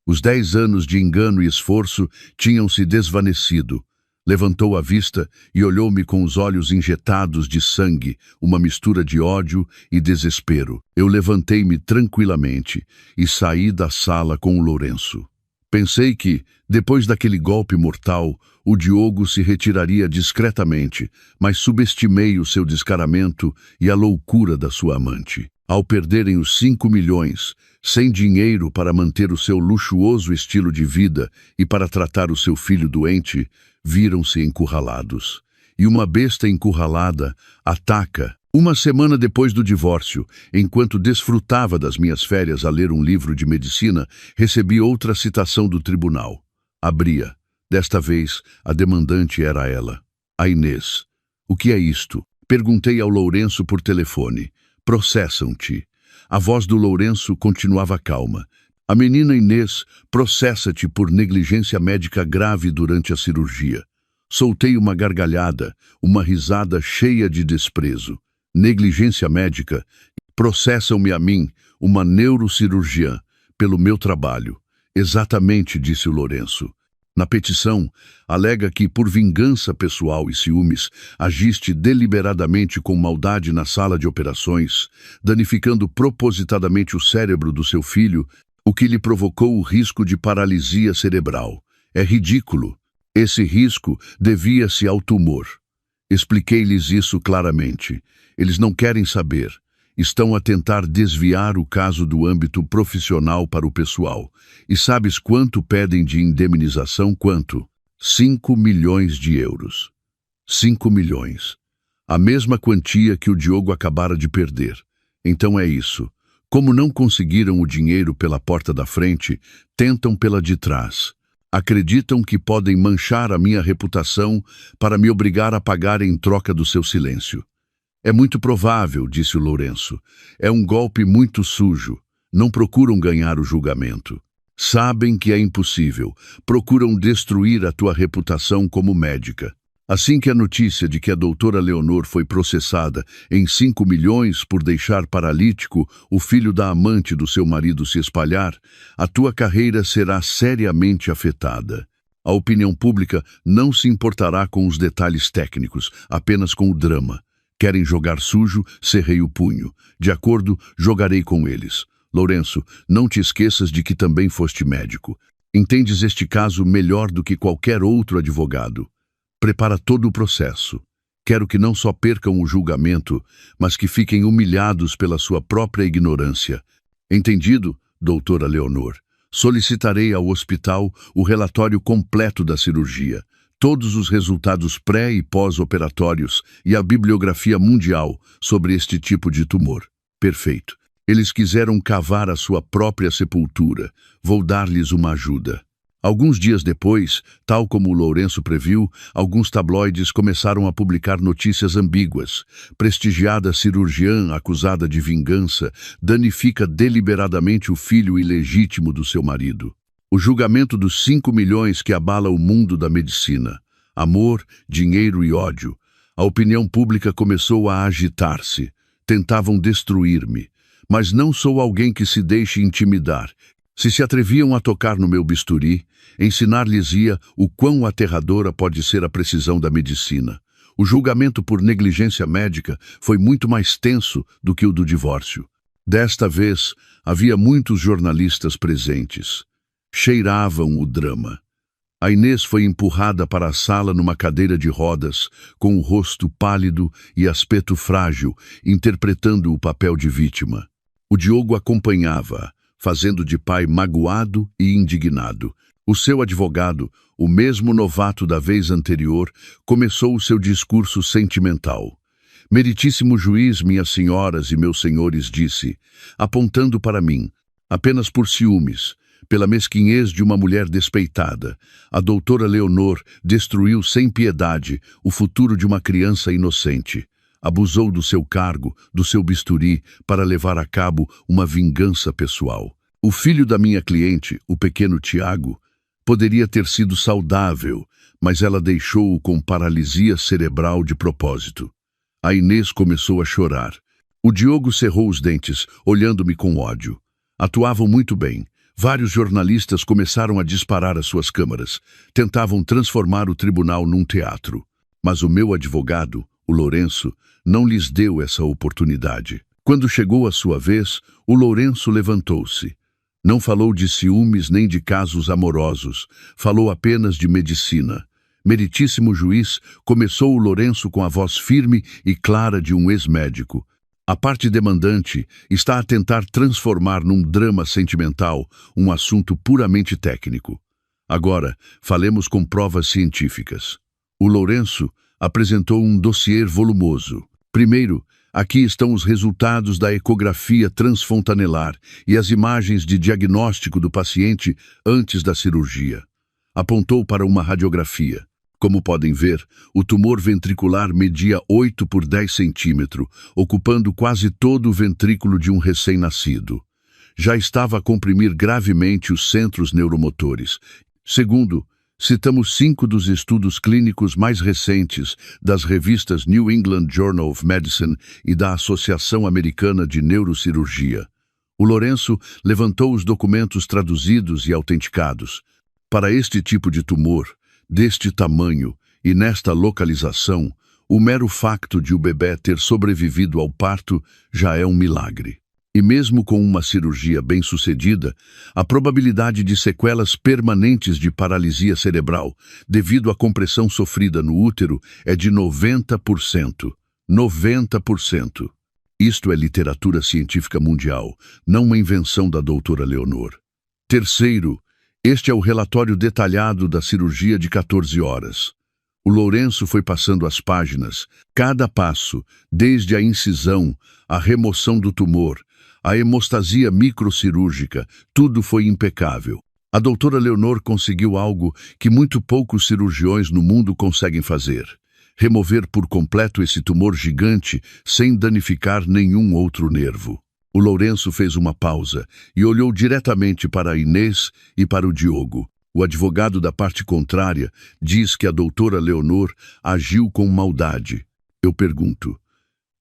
Os 10 anos de engano e esforço tinham se desvanecido. Levantou a vista e olhou-me com os olhos injetados de sangue, uma mistura de ódio e desespero. Eu levantei-me tranquilamente e saí da sala com o Lourenço. Pensei que, depois daquele golpe mortal, o Diogo se retiraria discretamente, mas subestimei o seu descaramento e a loucura da sua amante. Ao perderem os 5 milhões, sem dinheiro para manter o seu luxuoso estilo de vida e para tratar o seu filho doente, viram-se encurralados. E uma besta encurralada ataca. Uma semana depois do divórcio, enquanto desfrutava das minhas férias a ler um livro de medicina, recebi outra citação do tribunal. Abria. Desta vez, a demandante era ela, a Inês. O que é isto? Perguntei ao Lourenço por telefone. Processam-te. A voz do Lourenço continuava calma. A menina Inês processa-te por negligência médica grave durante a cirurgia. Soltei uma gargalhada, uma risada cheia de desprezo. Negligência médica, processam-me a mim, uma neurocirurgiã, pelo meu trabalho. Exatamente, disse o Lourenço. Na petição, alega que, por vingança pessoal e ciúmes, agiste deliberadamente com maldade na sala de operações, danificando propositadamente o cérebro do seu filho, o que lhe provocou o risco de paralisia cerebral. É ridículo. Esse risco devia-se ao tumor. Expliquei-lhes isso claramente. Eles não querem saber. Estão a tentar desviar o caso do âmbito profissional para o pessoal. E sabes quanto pedem de indemnização? Quanto? 5 milhões de euros. 5 milhões. A mesma quantia que o Diogo acabara de perder. Então é isso. Como não conseguiram o dinheiro pela porta da frente, tentam pela de trás. Acreditam que podem manchar a minha reputação para me obrigar a pagar em troca do seu silêncio. É muito provável, disse o Lourenço. É um golpe muito sujo. Não procuram ganhar o julgamento. Sabem que é impossível. Procuram destruir a tua reputação como médica. Assim que a notícia de que a doutora Leonor foi processada em 5 milhões por deixar paralítico o filho da amante do seu marido se espalhar, a tua carreira será seriamente afetada. A opinião pública não se importará com os detalhes técnicos, apenas com o drama. Querem jogar sujo, cerrei o punho. De acordo, jogarei com eles. Lourenço, não te esqueças de que também foste médico. Entendes este caso melhor do que qualquer outro advogado. Prepara todo o processo. Quero que não só percam o julgamento, mas que fiquem humilhados pela sua própria ignorância. Entendido, doutora Leonor? Solicitarei ao hospital o relatório completo da cirurgia, todos os resultados pré- e pós-operatórios e a bibliografia mundial sobre este tipo de tumor. Perfeito. Eles quiseram cavar a sua própria sepultura. Vou dar-lhes uma ajuda. Alguns dias depois, tal como o Lourenço previu, alguns tabloides começaram a publicar notícias ambíguas. Prestigiada cirurgiã acusada de vingança danifica deliberadamente o filho ilegítimo do seu marido. O julgamento dos 5 milhões que abala o mundo da medicina. Amor, dinheiro e ódio. A opinião pública começou a agitar-se. Tentavam destruir-me. Mas não sou alguém que se deixe intimidar. Se atreviam a tocar no meu bisturi, ensinar-lhes-ia o quão aterradora pode ser a precisão da medicina. O julgamento por negligência médica foi muito mais tenso do que o do divórcio. Desta vez, havia muitos jornalistas presentes. Cheiravam o drama. A Inês foi empurrada para a sala numa cadeira de rodas, com o rosto pálido e aspecto frágil, interpretando o papel de vítima. O Diogo acompanhava, fazendo de pai magoado e indignado. O seu advogado, o mesmo novato da vez anterior, começou o seu discurso sentimental. Meritíssimo juiz, minhas senhoras e meus senhores, disse, apontando para mim, apenas por ciúmes, pela mesquinhez de uma mulher despeitada, a doutora Leonor destruiu sem piedade o futuro de uma criança inocente. Abusou do seu cargo, do seu bisturi, para levar a cabo uma vingança pessoal. O filho da minha cliente, o pequeno Tiago, poderia ter sido saudável, mas ela deixou-o com paralisia cerebral de propósito. A Inês começou a chorar. O Diogo cerrou os dentes, olhando-me com ódio. Atuavam muito bem. Vários jornalistas começaram a disparar as suas câmaras. Tentavam transformar o tribunal num teatro. Mas o meu advogado, o Lourenço, não lhes deu essa oportunidade. Quando chegou a sua vez, o Lourenço levantou-se. Não falou de ciúmes nem de casos amorosos, falou apenas de medicina. Meritíssimo juiz, começou o Lourenço com a voz firme e clara de um ex-médico. A parte demandante está a tentar transformar num drama sentimental um assunto puramente técnico. Agora, falemos com provas científicas. O Lourenço apresentou um dossiê volumoso. Primeiro, aqui estão os resultados da ecografia transfontanelar e as imagens de diagnóstico do paciente antes da cirurgia. Apontou para uma radiografia. Como podem ver, o tumor ventricular media 8 por 10 centímetros, ocupando quase todo o ventrículo de um recém-nascido. Já estava a comprimir gravemente os centros neuromotores. Segundo, citamos 5 dos estudos clínicos mais recentes das revistas New England Journal of Medicine e da Associação Americana de Neurocirurgia. O Lourenço levantou os documentos traduzidos e autenticados. Para este tipo de tumor, deste tamanho e nesta localização, o mero facto de o bebê ter sobrevivido ao parto já é um milagre. E mesmo com uma cirurgia bem-sucedida, a probabilidade de sequelas permanentes de paralisia cerebral devido à compressão sofrida no útero é de 90%. 90%. Isto é literatura científica mundial, não uma invenção da doutora Leonor. Terceiro, este é o relatório detalhado da cirurgia de 14 horas. O Lourenço foi passando as páginas, cada passo, desde a incisão, a remoção do tumor, a hemostasia microcirúrgica, tudo foi impecável. A doutora Leonor conseguiu algo que muito poucos cirurgiões no mundo conseguem fazer: remover por completo esse tumor gigante sem danificar nenhum outro nervo. O Lourenço fez uma pausa e olhou diretamente para a Inês e para o Diogo. O advogado da parte contrária diz que a doutora Leonor agiu com maldade. Eu pergunto: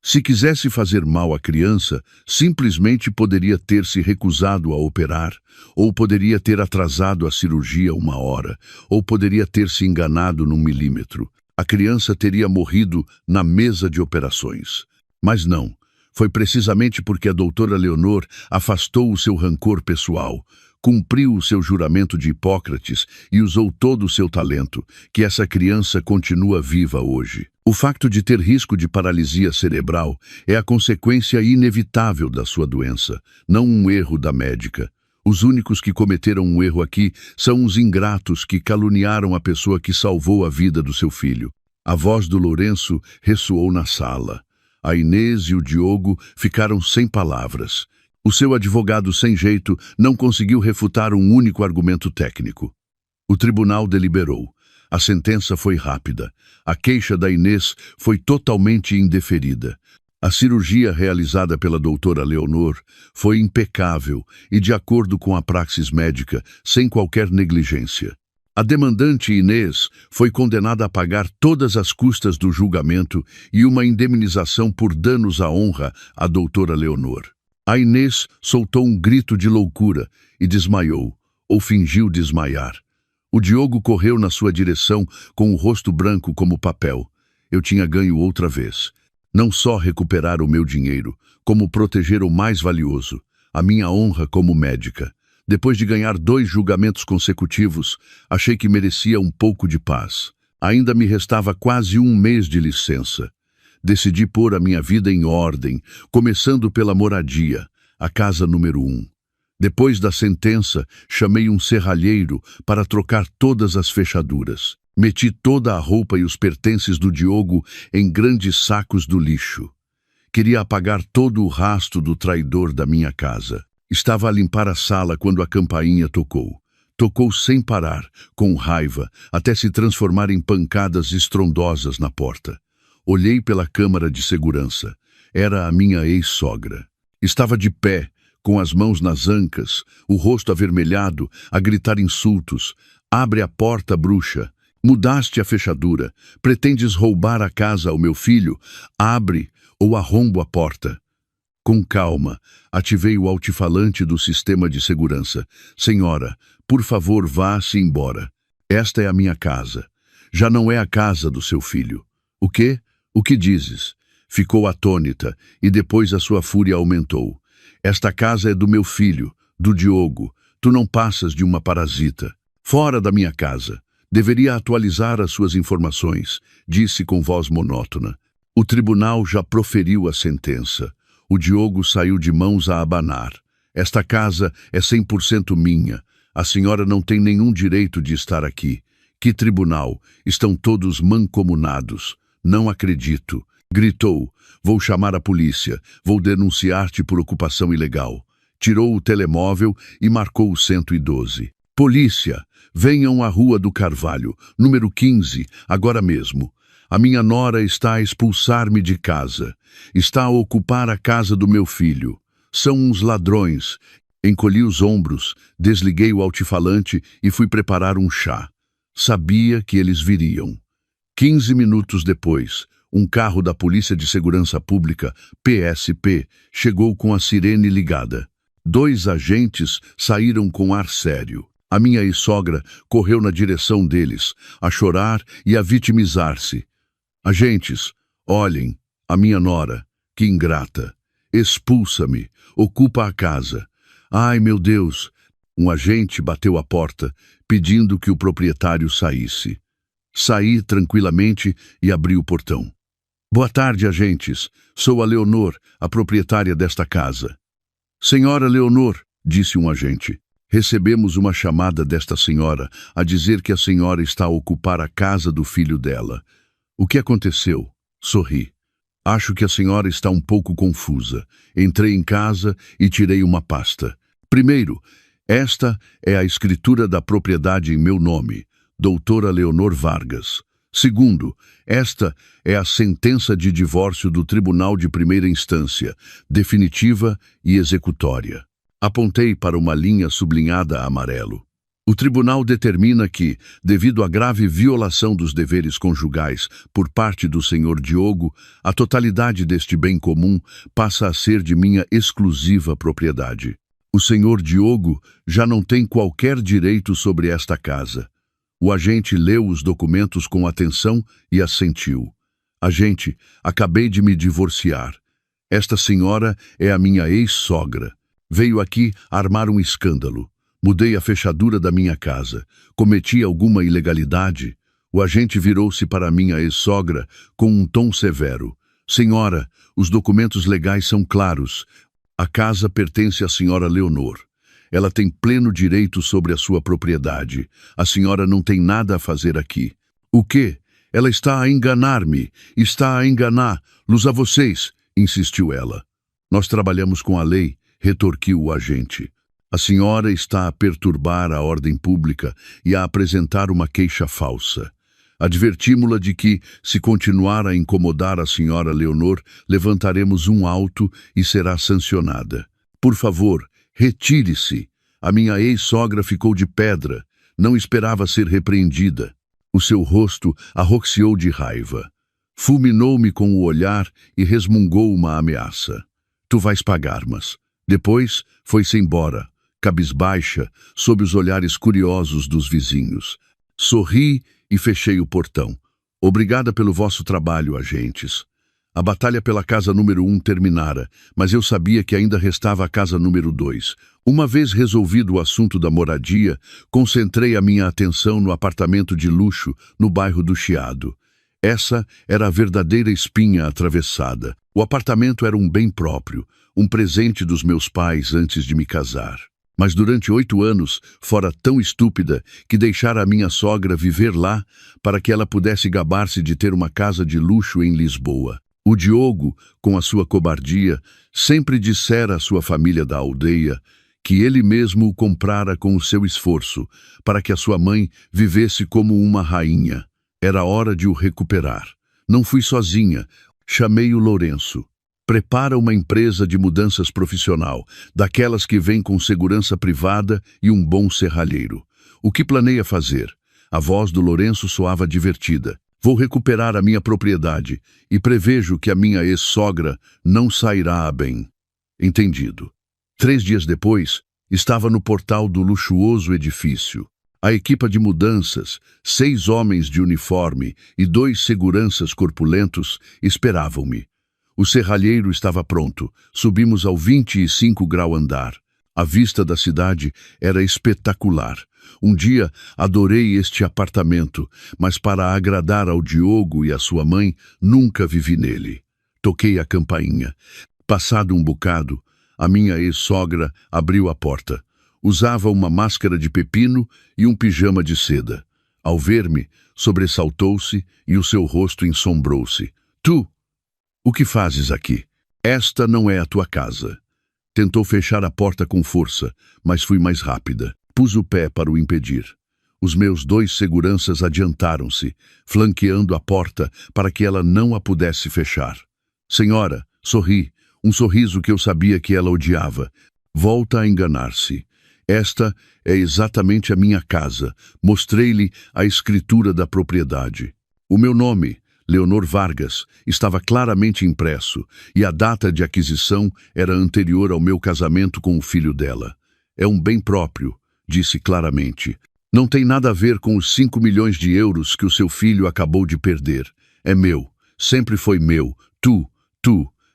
se quisesse fazer mal à criança, simplesmente poderia ter se recusado a operar, ou poderia ter atrasado a cirurgia 1 hora, ou poderia ter se enganado num milímetro. A criança teria morrido na mesa de operações. Mas não, foi precisamente porque a doutora Leonor afastou o seu rancor pessoal, cumpriu o seu juramento de Hipócrates e usou todo o seu talento, que essa criança continua viva hoje. O facto de ter risco de paralisia cerebral é a consequência inevitável da sua doença, não um erro da médica. Os únicos que cometeram um erro aqui são os ingratos que caluniaram a pessoa que salvou a vida do seu filho. A voz do Lourenço ressoou na sala. A Inês e o Diogo ficaram sem palavras. O seu advogado sem jeito não conseguiu refutar um único argumento técnico. O tribunal deliberou. A sentença foi rápida. A queixa da Inês foi totalmente indeferida. A cirurgia realizada pela doutora Leonor foi impecável e de acordo com a praxis médica, sem qualquer negligência. A demandante Inês foi condenada a pagar todas as custas do julgamento e uma indemnização por danos à honra à doutora Leonor. A Inês soltou um grito de loucura e desmaiou, ou fingiu desmaiar. O Diogo correu na sua direção com o rosto branco como papel. Eu tinha ganho outra vez. Não só recuperar o meu dinheiro, como proteger o mais valioso, a minha honra como médica. Depois de ganhar 2 julgamentos consecutivos, achei que merecia um pouco de paz. Ainda me restava quase 1 mês de licença. Decidi pôr a minha vida em ordem, começando pela moradia, a casa número 1. Depois da sentença, chamei um serralheiro para trocar todas as fechaduras. Meti toda a roupa e os pertences do Diogo em grandes sacos do lixo. Queria apagar todo o rastro do traidor da minha casa. Estava a limpar a sala quando a campainha tocou. Tocou sem parar, com raiva, até se transformar em pancadas estrondosas na porta. Olhei pela câmara de segurança. Era a minha ex-sogra. Estava de pé, com as mãos nas ancas, o rosto avermelhado, a gritar insultos. Abre a porta, bruxa. Mudaste a fechadura. Pretendes roubar a casa ao meu filho? Abre ou arrombo a porta. Com calma, ativei o altifalante do sistema de segurança. Senhora, por favor, vá-se embora. Esta é a minha casa. Já não é a casa do seu filho. O quê? O que dizes? Ficou atônita e depois a sua fúria aumentou. Esta casa é do meu filho, do Diogo. Tu não passas de uma parasita. Fora da minha casa. Deveria atualizar as suas informações, disse com voz monótona. O tribunal já proferiu a sentença. O Diogo saiu de mãos a abanar. Esta casa é 100% minha. A senhora não tem nenhum direito de estar aqui. Que tribunal? Estão todos mancomunados. Não acredito. Gritou. Vou chamar a polícia. Vou denunciar-te por ocupação ilegal. Tirou o telemóvel e marcou o 112. Polícia, venham à Rua do Carvalho, número 15, agora mesmo. A minha nora está a expulsar-me de casa. Está a ocupar a casa do meu filho. São uns ladrões. Encolhi os ombros, desliguei o altifalante e fui preparar um chá. Sabia que eles viriam. 15 minutos depois, um carro da Polícia de Segurança Pública, PSP, chegou com a sirene ligada. 2 agentes saíram com ar sério. A minha ex-sogra correu na direção deles, a chorar e a vitimizar-se. Agentes, olhem, a minha nora, que ingrata. Expulsa-me, ocupa a casa. Ai, meu Deus! Um agente bateu à porta, pedindo que o proprietário saísse. Saí tranquilamente e abri o portão. Boa tarde, agentes. Sou a Leonor, a proprietária desta casa. Senhora Leonor, disse um agente. Recebemos uma chamada desta senhora a dizer que a senhora está a ocupar a casa do filho dela. O que aconteceu? Sorri. Acho que a senhora está um pouco confusa. Entrei em casa e tirei uma pasta. Primeiro, esta é a escritura da propriedade em meu nome, doutora Leonor Vargas. Segundo, esta é a sentença de divórcio do Tribunal de Primeira Instância, definitiva e executória. Apontei para uma linha sublinhada a amarelo. O tribunal determina que, devido à grave violação dos deveres conjugais por parte do senhor Diogo, a totalidade deste bem comum passa a ser de minha exclusiva propriedade. O senhor Diogo já não tem qualquer direito sobre esta casa. O agente leu os documentos com atenção e assentiu. Agente, acabei de me divorciar. Esta senhora é a minha ex-sogra. Veio aqui armar um escândalo. Mudei a fechadura da minha casa. Cometi alguma ilegalidade? O agente virou-se para minha ex-sogra com um tom severo. Senhora, os documentos legais são claros. A casa pertence à senhora Leonor. Ela tem pleno direito sobre a sua propriedade. A senhora não tem nada a fazer aqui. O quê? Ela está a enganar-me. Está a enganar-los a vocês, insistiu ela. Nós trabalhamos com a lei, retorquiu o agente. A senhora está a perturbar a ordem pública e a apresentar uma queixa falsa. Advertimos-la de que, se continuar a incomodar a senhora Leonor, levantaremos um auto e será sancionada. Por favor, retire-se. A minha ex-sogra ficou de pedra. Não esperava ser repreendida. O seu rosto arroxeou de raiva. Fulminou-me com o olhar e resmungou uma ameaça. Tu vais pagar, mas... Depois, foi-se embora, cabisbaixa, sob os olhares curiosos dos vizinhos. Sorri e fechei o portão. Obrigada pelo vosso trabalho, agentes. A batalha pela casa número 1 terminara, mas eu sabia que ainda restava a casa número 2. Uma vez resolvido o assunto da moradia, concentrei a minha atenção no apartamento de luxo no bairro do Chiado. Essa era a verdadeira espinha atravessada. O apartamento era um bem próprio, um presente dos meus pais antes de me casar. Mas durante 8 anos, fora tão estúpida que deixara a minha sogra viver lá para que ela pudesse gabar-se de ter uma casa de luxo em Lisboa. O Diogo, com a sua cobardia, sempre dissera à sua família da aldeia que ele mesmo o comprara com o seu esforço, para que a sua mãe vivesse como uma rainha. Era hora de o recuperar. Não fui sozinha, chamei o Lourenço. Prepara uma empresa de mudanças profissional, daquelas que vêm com segurança privada e um bom serralheiro. O que planeia fazer? A voz do Lourenço soava divertida. Vou recuperar a minha propriedade e prevejo que a minha ex-sogra não sairá a bem. Entendido. 3 dias depois, estava no portal do luxuoso edifício. A equipa de mudanças, 6 homens de uniforme e 2 seguranças corpulentos esperavam-me. O serralheiro estava pronto. Subimos ao 25 grau andar. A vista da cidade era espetacular. Um dia adorei este apartamento, mas para agradar ao Diogo e à sua mãe, nunca vivi nele. Toquei a campainha. Passado um bocado, a minha ex-sogra abriu a porta. Usava uma máscara de pepino e um pijama de seda. Ao ver-me, sobressaltou-se e o seu rosto ensombrou-se. Tu, o que fazes aqui? Esta não é a tua casa. Tentou fechar a porta com força, mas fui mais rápida. Pus o pé para o impedir. Os meus 2 seguranças adiantaram-se, flanqueando a porta para que ela não a pudesse fechar. Senhora, sorri, um sorriso que eu sabia que ela odiava. Volta a enganar-se. Esta é exatamente a minha casa. Mostrei-lhe a escritura da propriedade. O meu nome, Leonor Vargas, estava claramente impresso, e a data de aquisição era anterior ao meu casamento com o filho dela. É um bem próprio, disse claramente. Não tem nada a ver com os 5 milhões de euros que o seu filho acabou de perder. É meu, sempre foi meu. Tu,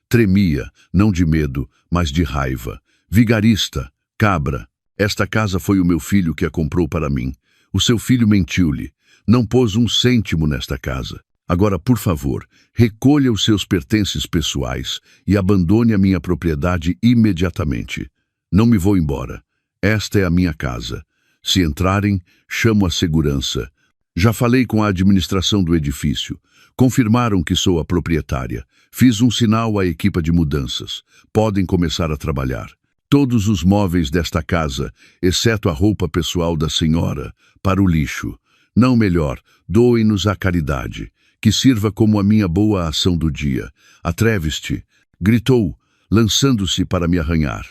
tremia, não de medo, mas de raiva. Vigarista, cabra. Esta casa foi o meu filho que a comprou para mim. O seu filho mentiu-lhe. Não pôs um cêntimo nesta casa. Agora, por favor, recolha os seus pertences pessoais e abandone a minha propriedade imediatamente. Não me vou embora. Esta é a minha casa. Se entrarem, chamo a segurança. Já falei com a administração do edifício. Confirmaram que sou a proprietária. Fiz um sinal à equipa de mudanças. Podem começar a trabalhar. Todos os móveis desta casa, exceto a roupa pessoal da senhora, para o lixo. Não melhor, doem-nos à caridade, que sirva como a minha boa ação do dia. Atreve-te, gritou, lançando-se para me arranhar.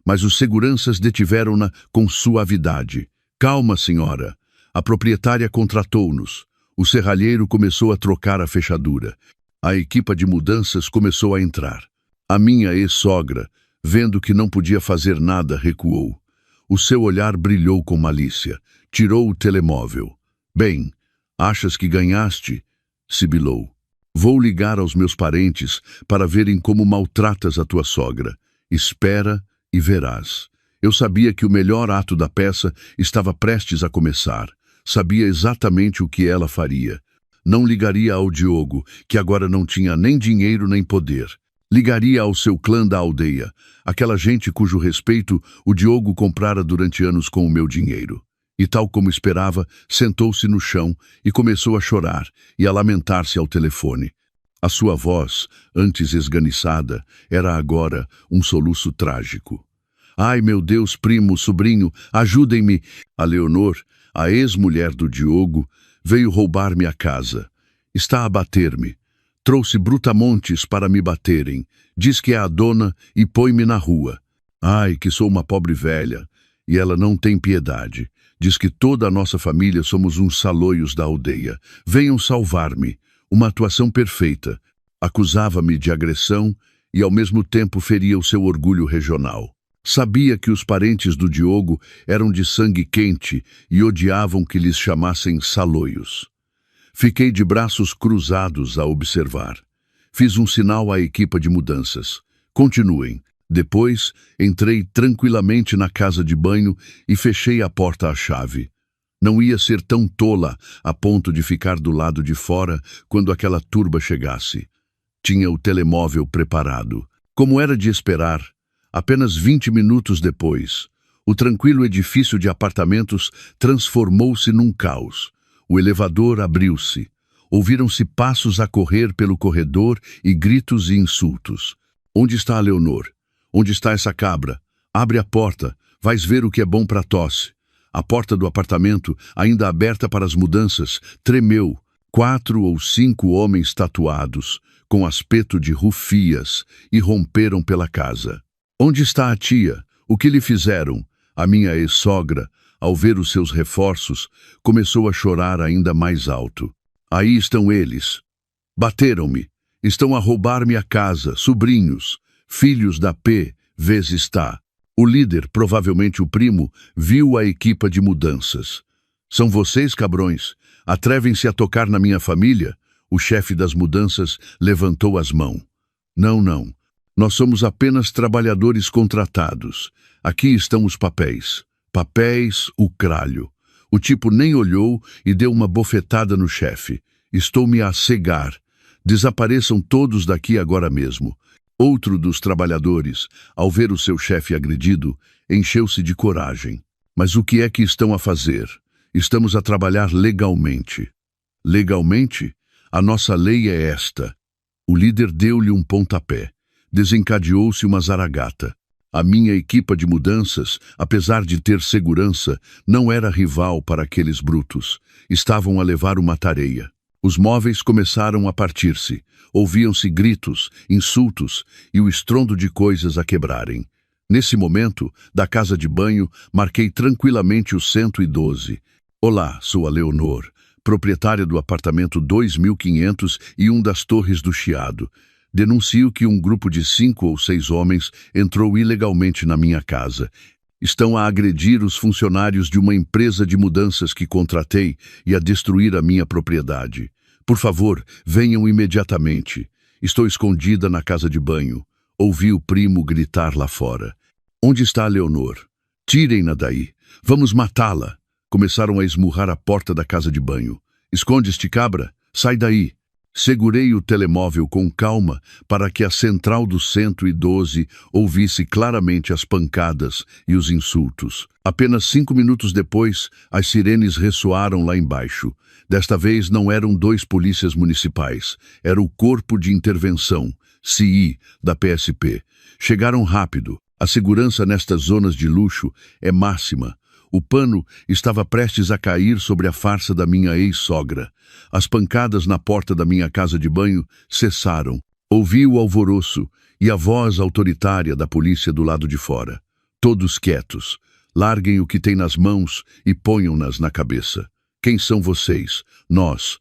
Mas os seguranças detiveram-na com suavidade. Calma, senhora. A proprietária contratou-nos. O serralheiro começou a trocar a fechadura. A equipa de mudanças começou a entrar. A minha ex-sogra, vendo que não podia fazer nada, recuou. O seu olhar brilhou com malícia. Tirou o telemóvel. Bem, achas que ganhaste? Sibilou. Vou ligar aos meus parentes para verem como maltratas a tua sogra. Espera e verás. Eu sabia que o melhor ato da peça estava prestes a começar. Sabia exatamente o que ela faria. Não ligaria ao Diogo, que agora não tinha nem dinheiro nem poder. Ligaria ao seu clã da aldeia, aquela gente cujo respeito o Diogo comprara durante anos com o meu dinheiro. E tal como esperava, sentou-se no chão e começou a chorar e a lamentar-se ao telefone. A sua voz, antes esganiçada, era agora um soluço trágico. Ai, meu Deus, primo, sobrinho, ajudem-me! A Leonor, a ex-mulher do Diogo, veio roubar-me a casa. Está a bater-me. Trouxe brutamontes para me baterem. Diz que é a dona e põe-me na rua. Ai, que sou uma pobre velha. E ela não tem piedade. Diz que toda a nossa família somos uns saloios da aldeia. Venham salvar-me. Uma atuação perfeita. Acusava-me de agressão e ao mesmo tempo feria o seu orgulho regional. Sabia que os parentes do Diogo eram de sangue quente e odiavam que lhes chamassem saloios. Fiquei de braços cruzados a observar. Fiz um sinal à equipa de mudanças. Continuem. Depois, entrei tranquilamente na casa de banho e fechei a porta à chave. Não ia ser tão tola a ponto de ficar do lado de fora quando aquela turba chegasse. Tinha o telemóvel preparado. Como era de esperar, apenas 20 minutos depois, o tranquilo edifício de apartamentos transformou-se num caos. O elevador abriu-se. Ouviram-se passos a correr pelo corredor e gritos e insultos. Onde está a Leonor? Onde está essa cabra? Abre a porta. Vais ver o que é bom para tosse. A porta do apartamento, ainda aberta para as mudanças, tremeu. 4 ou 5 homens tatuados, com aspecto de rufias, irromperam pela casa. Onde está a tia? O que lhe fizeram? A minha ex-sogra, ao ver os seus reforços, começou a chorar ainda mais alto. Aí estão eles. Bateram-me. Estão a roubar-me a casa, sobrinhos, filhos da P, vez está. O líder, provavelmente o primo, viu a equipa de mudanças. São vocês, cabrões? Atrevem-se a tocar na minha família? O chefe das mudanças levantou as mãos. Não, não. Nós somos apenas trabalhadores contratados. Aqui estão os papéis. Papéis, o cralho. O tipo nem olhou e deu uma bofetada no chefe. Estou-me a cegar. Desapareçam todos daqui agora mesmo. Outro dos trabalhadores, ao ver o seu chefe agredido, encheu-se de coragem. Mas o que é que estão a fazer? Estamos a trabalhar legalmente. Legalmente? A nossa lei é esta. O líder deu-lhe um pontapé. Desencadeou-se uma zaragata. A minha equipa de mudanças, apesar de ter segurança, não era rival para aqueles brutos. Estavam a levar uma tareia. Os móveis começaram a partir-se. Ouviam-se gritos, insultos e o estrondo de coisas a quebrarem. Nesse momento, da casa de banho, marquei tranquilamente o 112. Olá, sou a Leonor, proprietária do apartamento 2501 das Torres do Chiado. Denuncio que um grupo de 5 ou 6 homens entrou ilegalmente na minha casa. Estão a agredir os funcionários de uma empresa de mudanças que contratei e a destruir a minha propriedade. Por favor, venham imediatamente. Estou escondida na casa de banho. Ouvi o primo gritar lá fora. Onde está a Leonor? Tirem-na daí. Vamos matá-la. Começaram a esmurrar a porta da casa de banho. Esconde-te, cabra. Sai daí. Segurei o telemóvel com calma para que a central do 112 ouvisse claramente as pancadas e os insultos. Apenas 5 minutos depois, as sirenes ressoaram lá embaixo. Desta vez não eram 2 polícias municipais, era o Corpo de Intervenção, CI, da PSP. Chegaram rápido. A segurança nestas zonas de luxo é máxima. O pano estava prestes a cair sobre a farsa da minha ex-sogra. As pancadas na porta da minha casa de banho cessaram. Ouvi o alvoroço e a voz autoritária da polícia do lado de fora. Todos quietos. Larguem o que têm nas mãos e ponham-nas na cabeça. Quem são vocês? Nós.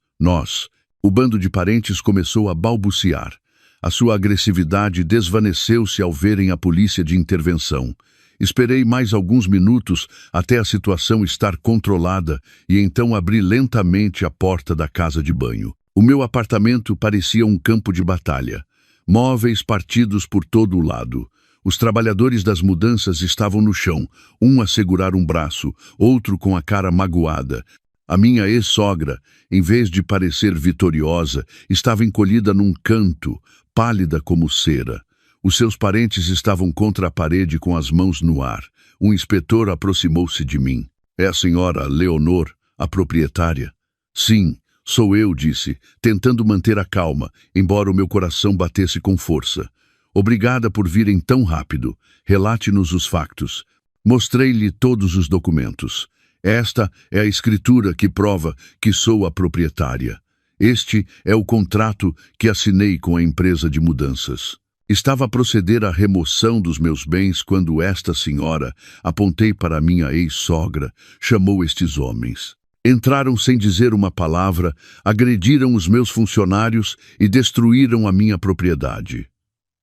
O bando de parentes começou a balbuciar. A sua agressividade desvaneceu-se ao verem a polícia de intervenção. Esperei mais alguns minutos até a situação estar controlada e então abri lentamente a porta da casa de banho. O meu apartamento parecia um campo de batalha. Móveis partidos por todo o lado. Os trabalhadores das mudanças estavam no chão, um a segurar um braço, outro com a cara magoada. A minha ex-sogra, em vez de parecer vitoriosa, estava encolhida num canto, pálida como cera. Os seus parentes estavam contra a parede com as mãos no ar. Um inspetor aproximou-se de mim. É a senhora Leonor, a proprietária? Sim, sou eu, disse, tentando manter a calma, embora o meu coração batesse com força. Obrigada por virem tão rápido. Relate-nos os factos. Mostrei-lhe todos os documentos. Esta é a escritura que prova que sou a proprietária. Este é o contrato que assinei com a empresa de mudanças. Estava a proceder à remoção dos meus bens quando esta senhora, apontei para minha ex-sogra, chamou estes homens. Entraram sem dizer uma palavra, agrediram os meus funcionários e destruíram a minha propriedade.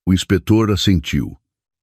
O inspetor assentiu.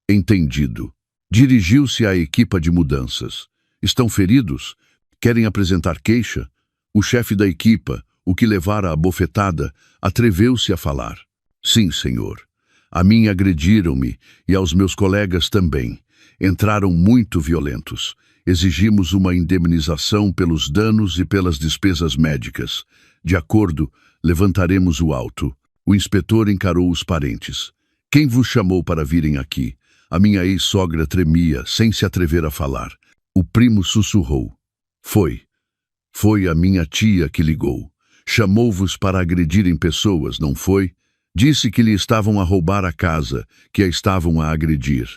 Entendido. Dirigiu-se à equipa de mudanças. Estão feridos? Querem apresentar queixa? O chefe da equipa, o que levara a bofetada, atreveu-se a falar. Sim, senhor. A mim agrediram-me e aos meus colegas também. Entraram muito violentos. Exigimos uma indemnização pelos danos e pelas despesas médicas. De acordo, levantaremos o auto. O inspetor encarou os parentes. Quem vos chamou para virem aqui? A minha ex-sogra tremia, sem se atrever a falar. O primo sussurrou. Foi a minha tia que ligou. Chamou-vos para agredirem pessoas, não foi? Disse que lhe estavam a roubar a casa, que a estavam a agredir.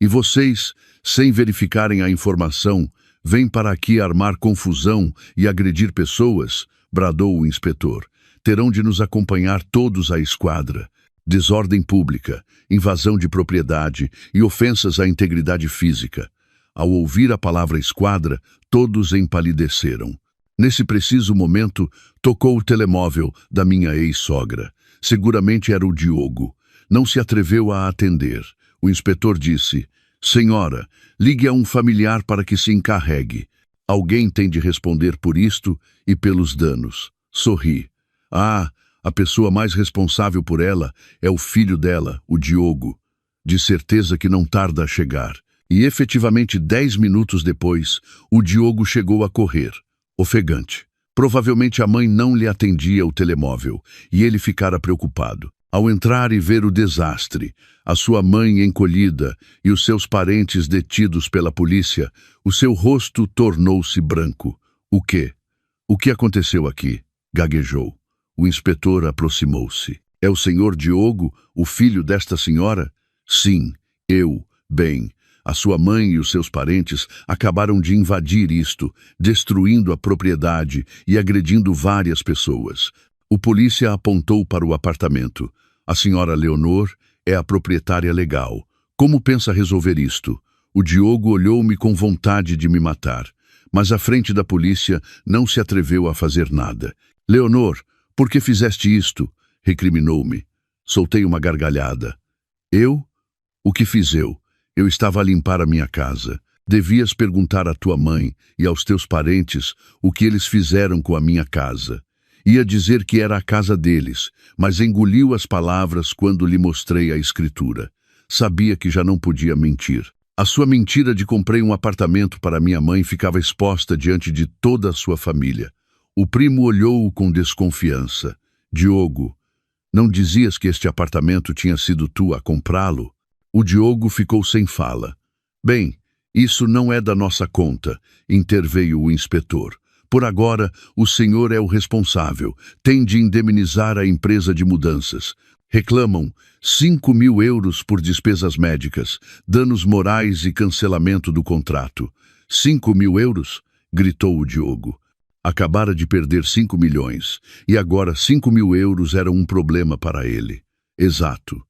E vocês, sem verificarem a informação, vêm para aqui armar confusão e agredir pessoas? Bradou o inspetor. Terão de nos acompanhar todos à esquadra. Desordem pública, invasão de propriedade e ofensas à integridade física. Ao ouvir a palavra esquadra, todos empalideceram. Nesse preciso momento, tocou o telemóvel da minha ex-sogra. Seguramente era o Diogo. Não se atreveu a atender. O inspetor disse, senhora, ligue a um familiar para que se encarregue. Alguém tem de responder por isto e pelos danos. Sorri. A pessoa mais responsável por ela é o filho dela, o Diogo. De certeza que não tarda a chegar. E efetivamente 10 minutos depois, o Diogo chegou a correr, ofegante. Provavelmente a mãe não lhe atendia o telemóvel e ele ficara preocupado. Ao entrar e ver o desastre, a sua mãe encolhida e os seus parentes detidos pela polícia, o seu rosto tornou-se branco. O quê? O que aconteceu aqui? Gaguejou. O inspetor aproximou-se. É o senhor Diogo, o filho desta senhora? Sim, eu. Bem, a sua mãe e os seus parentes acabaram de invadir isto, destruindo a propriedade e agredindo várias pessoas. O polícia apontou para o apartamento. A senhora Leonor é a proprietária legal. Como pensa resolver isto? O Diogo olhou-me com vontade de me matar, mas à frente da polícia não se atreveu a fazer nada. Leonor, por que fizeste isto? Recriminou-me. Soltei uma gargalhada. Eu? O que fiz eu? Eu estava a limpar a minha casa. Devias perguntar à tua mãe e aos teus parentes o que eles fizeram com a minha casa. Ia dizer que era a casa deles, mas engoliu as palavras quando lhe mostrei a escritura. Sabia que já não podia mentir. A sua mentira de comprei um apartamento para minha mãe ficava exposta diante de toda a sua família. O primo olhou-o com desconfiança. Diogo, Não dizias que este apartamento tinha sido tu a comprá-lo? O Diogo ficou sem fala. Bem, isso não é da nossa conta, interveio o inspetor. Por agora, o senhor é o responsável. Tem de indemnizar a empresa de mudanças. Reclamam 5.000 euros por despesas médicas, danos morais e cancelamento do contrato. 5.000 euros? Gritou o Diogo. Acabara de perder 5 milhões, e agora 5.000 euros era um problema para ele. Exato.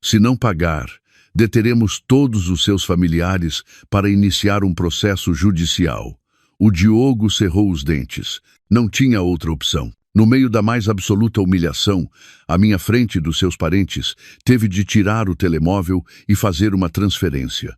Se não pagar, deteremos todos os seus familiares para iniciar um processo judicial. O Diogo cerrou os dentes. Não tinha outra opção. No meio da mais absoluta humilhação, à minha frente dos seus parentes, teve de tirar o telemóvel e fazer uma transferência.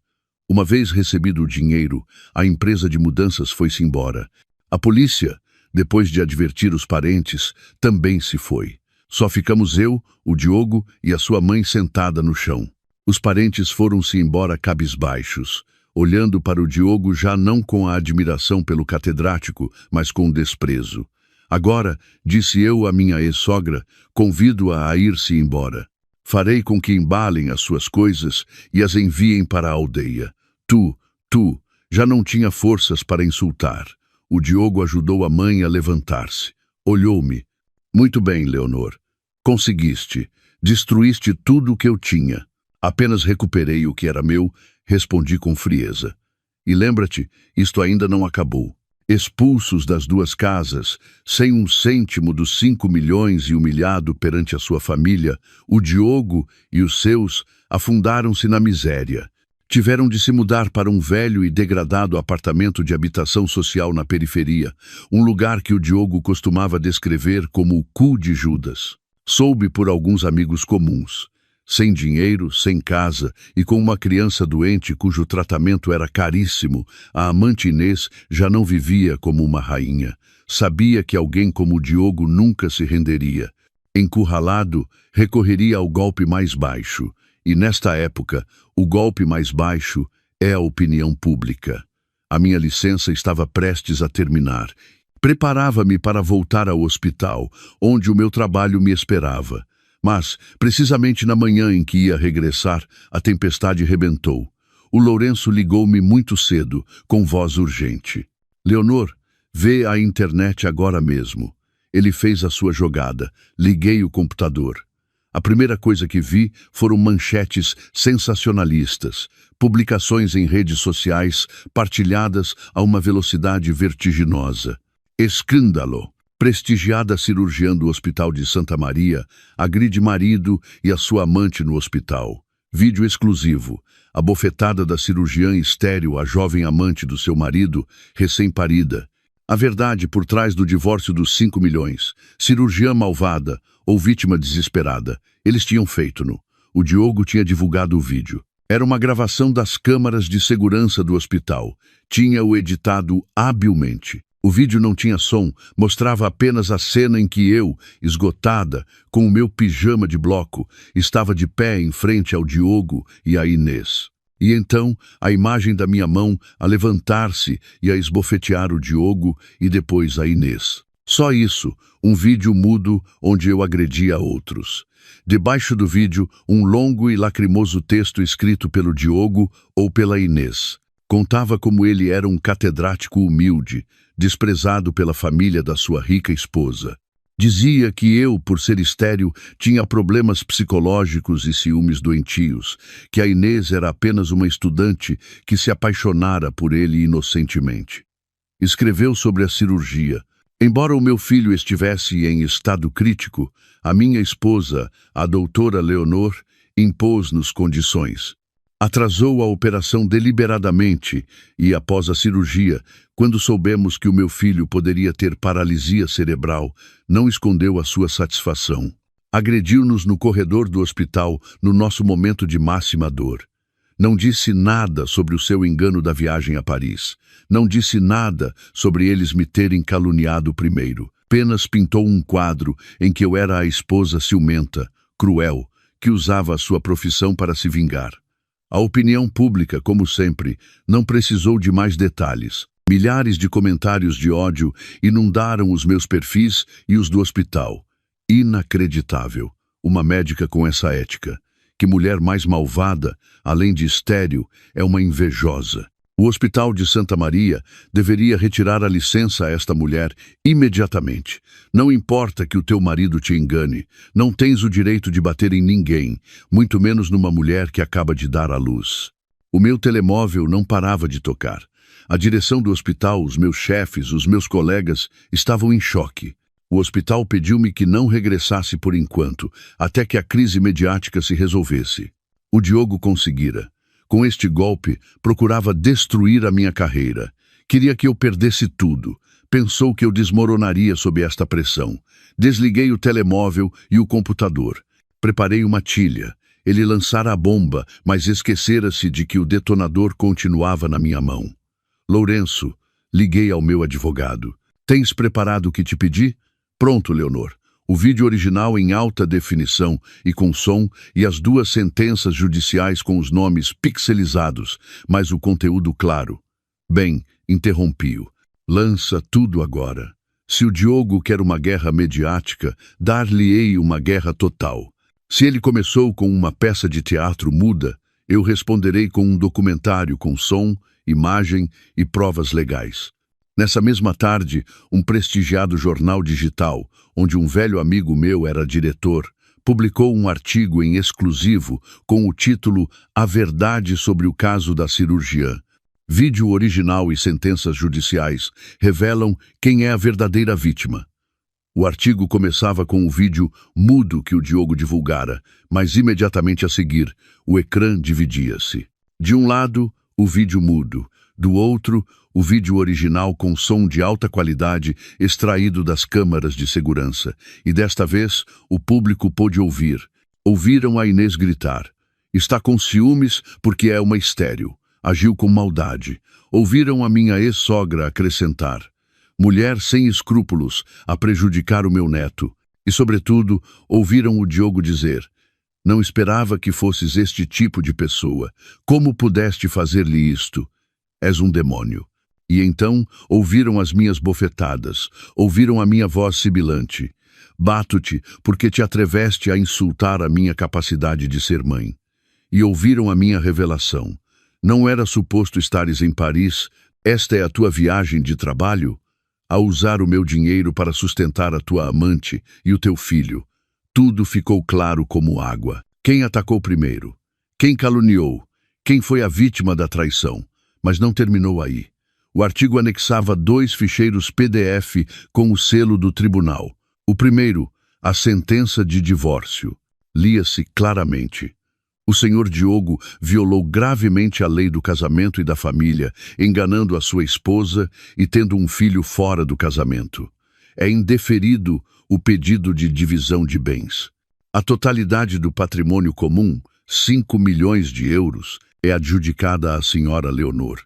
Uma vez recebido o dinheiro, a empresa de mudanças foi-se embora. A polícia, depois de advertir os parentes, também se foi. Só ficamos eu, o Diogo e a sua mãe sentada no chão. Os parentes foram-se embora cabisbaixos, olhando para o Diogo já não com a admiração pelo catedrático, mas com desprezo. Agora, disse eu à minha ex-sogra, convido-a a ir-se embora. Farei com que embalem as suas coisas e as enviem para a aldeia. Tu, já não tinha forças para insultar. O Diogo ajudou a mãe a levantar-se. Olhou-me. Muito bem, Leonor. Conseguiste. Destruíste tudo o que eu tinha. Apenas recuperei o que era meu, respondi com frieza. E lembra-te, isto ainda não acabou. Expulsos das 2 casas, sem um cêntimo dos 5 milhões e humilhado perante a sua família, o Diogo e os seus afundaram-se na miséria. Tiveram de se mudar para um velho e degradado apartamento de habitação social na periferia, um lugar que o Diogo costumava descrever como o cu de Judas. Soube por alguns amigos comuns. Sem dinheiro, sem casa e com uma criança doente cujo tratamento era caríssimo, a amante Inês já não vivia como uma rainha. Sabia que alguém como o Diogo nunca se renderia. Encurralado, recorreria ao golpe mais baixo. E nesta época, o golpe mais baixo é a opinião pública. A minha licença estava prestes a terminar. Preparava-me para voltar ao hospital, onde o meu trabalho me esperava. Mas, precisamente na manhã em que ia regressar, a tempestade rebentou. O Lourenço ligou-me muito cedo, com voz urgente. Leonor, vê a internet agora mesmo. Ele fez a sua jogada. Liguei o computador. A primeira coisa que vi foram manchetes sensacionalistas, publicações em redes sociais partilhadas a uma velocidade vertiginosa. Escândalo! Prestigiada cirurgiã do Hospital de Santa Maria, agride marido e a sua amante no hospital. Vídeo exclusivo. A bofetada da cirurgiã estéril à jovem amante do seu marido, recém-parida. A verdade por trás do divórcio dos 5 milhões. Cirurgiã malvada ou vítima desesperada. Eles tinham feito-no. O Diogo tinha divulgado o vídeo. Era uma gravação das câmaras de segurança do hospital. Tinha-o editado habilmente. O vídeo não tinha som, mostrava apenas a cena em que eu, esgotada, com o meu pijama de bloco, estava de pé em frente ao Diogo e à Inês. E então, a imagem da minha mão a levantar-se e a esbofetear o Diogo e depois a Inês. Só isso, um vídeo mudo onde eu agredia outros. Debaixo do vídeo, um longo e lacrimoso texto escrito pelo Diogo ou pela Inês. Contava como ele era um catedrático humilde, desprezado pela família da sua rica esposa. Dizia que eu, por ser estéril, tinha problemas psicológicos e ciúmes doentios, que a Inês era apenas uma estudante que se apaixonara por ele inocentemente. Escreveu sobre a cirurgia. Embora o meu filho estivesse em estado crítico, a minha esposa, a doutora Leonor, impôs-nos condições. Atrasou a operação deliberadamente e, após a cirurgia, quando soubemos que o meu filho poderia ter paralisia cerebral, não escondeu a sua satisfação. Agrediu-nos no corredor do hospital no nosso momento de máxima dor. Não disse nada sobre o seu engano da viagem a Paris. Não disse nada sobre eles me terem caluniado primeiro. Apenas pintou um quadro em que eu era a esposa ciumenta, cruel, que usava a sua profissão para se vingar. A opinião pública, como sempre, não precisou de mais detalhes. Milhares de comentários de ódio inundaram os meus perfis e os do hospital. Inacreditável. uma médica com essa ética. Que mulher mais malvada, além de estéril, é uma invejosa. O Hospital de Santa Maria deveria retirar a licença a esta mulher imediatamente. Não importa que o teu marido te engane, não tens o direito de bater em ninguém, muito menos numa mulher que acaba de dar à luz. O meu telemóvel não parava de tocar. A direção do hospital, os meus chefes, os meus colegas estavam em choque. O hospital pediu-me que não regressasse por enquanto, até que a crise mediática se resolvesse. O Diogo conseguira. Com este golpe, procurava destruir a minha carreira. Queria que eu perdesse tudo. Pensou que eu desmoronaria sob esta pressão. Desliguei o telemóvel e o computador. Preparei uma tilha. Ele lançara a bomba, mas esquecera-se de que o detonador continuava na minha mão. Lourenço, liguei ao meu advogado. Tens preparado o que te pedi? Pronto, Leonor. O vídeo original em alta definição e com som e as 2 sentenças judiciais com os nomes pixelizados, mas o conteúdo claro. Bem, interrompi-o. Lança tudo agora. Se o Diogo quer uma guerra mediática, dar-lhe-ei uma guerra total. Se ele começou com uma peça de teatro muda, eu responderei com um documentário com som, imagem e provas legais. Nessa mesma tarde, um prestigiado jornal digital, onde um velho amigo meu era diretor, publicou um artigo em exclusivo com o título A Verdade sobre o Caso da Cirurgiã. Vídeo original e sentenças judiciais revelam quem é a verdadeira vítima. O artigo começava com o vídeo mudo que o Diogo divulgara, mas imediatamente a seguir, o ecrã dividia-se. De um lado, o vídeo mudo, do outro, o vídeo original com som de alta qualidade extraído das câmaras de segurança. E desta vez, o público pôde ouvir. Ouviram a Inês gritar. Está com ciúmes porque é uma estéril. Agiu com maldade. Ouviram a minha ex-sogra acrescentar. Mulher sem escrúpulos a prejudicar o meu neto. E, sobretudo, ouviram o Diogo dizer. Não esperava que fosses este tipo de pessoa. Como pudeste fazer-lhe isto? És um demônio. E então ouviram as minhas bofetadas, ouviram a minha voz sibilante. Bato-te porque te atreveste a insultar a minha capacidade de ser mãe. E ouviram a minha revelação. Não era suposto estares em Paris, esta é a tua viagem de trabalho? A usar o meu dinheiro para sustentar a tua amante e o teu filho. Tudo ficou claro como água. Quem atacou primeiro? Quem caluniou? Quem foi a vítima da traição? Mas não terminou aí. O artigo anexava 2 ficheiros PDF com o selo do tribunal. O primeiro, a sentença de divórcio. Lia-se claramente. O senhor Diogo violou gravemente a lei do casamento e da família, enganando a sua esposa e tendo um filho fora do casamento. É indeferido o pedido de divisão de bens. A totalidade do patrimônio comum, 5 milhões de euros, é adjudicada à senhora Leonor.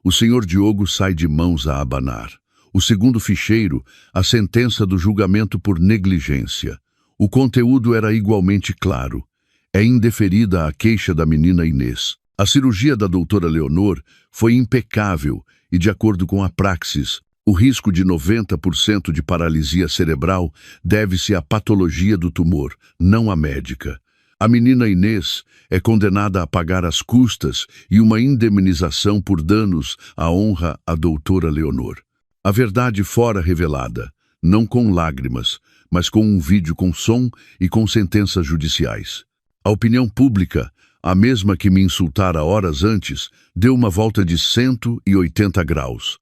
O senhor Diogo sai de mãos a abanar. O segundo ficheiro, a sentença do julgamento por negligência. O conteúdo era igualmente claro. É indeferida a queixa da menina Inês. A cirurgia da doutora Leonor foi impecável e, de acordo com a praxis, o risco de 90% de paralisia cerebral deve-se à patologia do tumor, não à médica. A menina Inês é condenada a pagar as custas e uma indemnização por danos à honra à doutora Leonor. A verdade fora revelada, não com lágrimas, mas com um vídeo com som e com sentenças judiciais. A opinião pública, a mesma que me insultara horas antes, deu uma volta de 180 graus.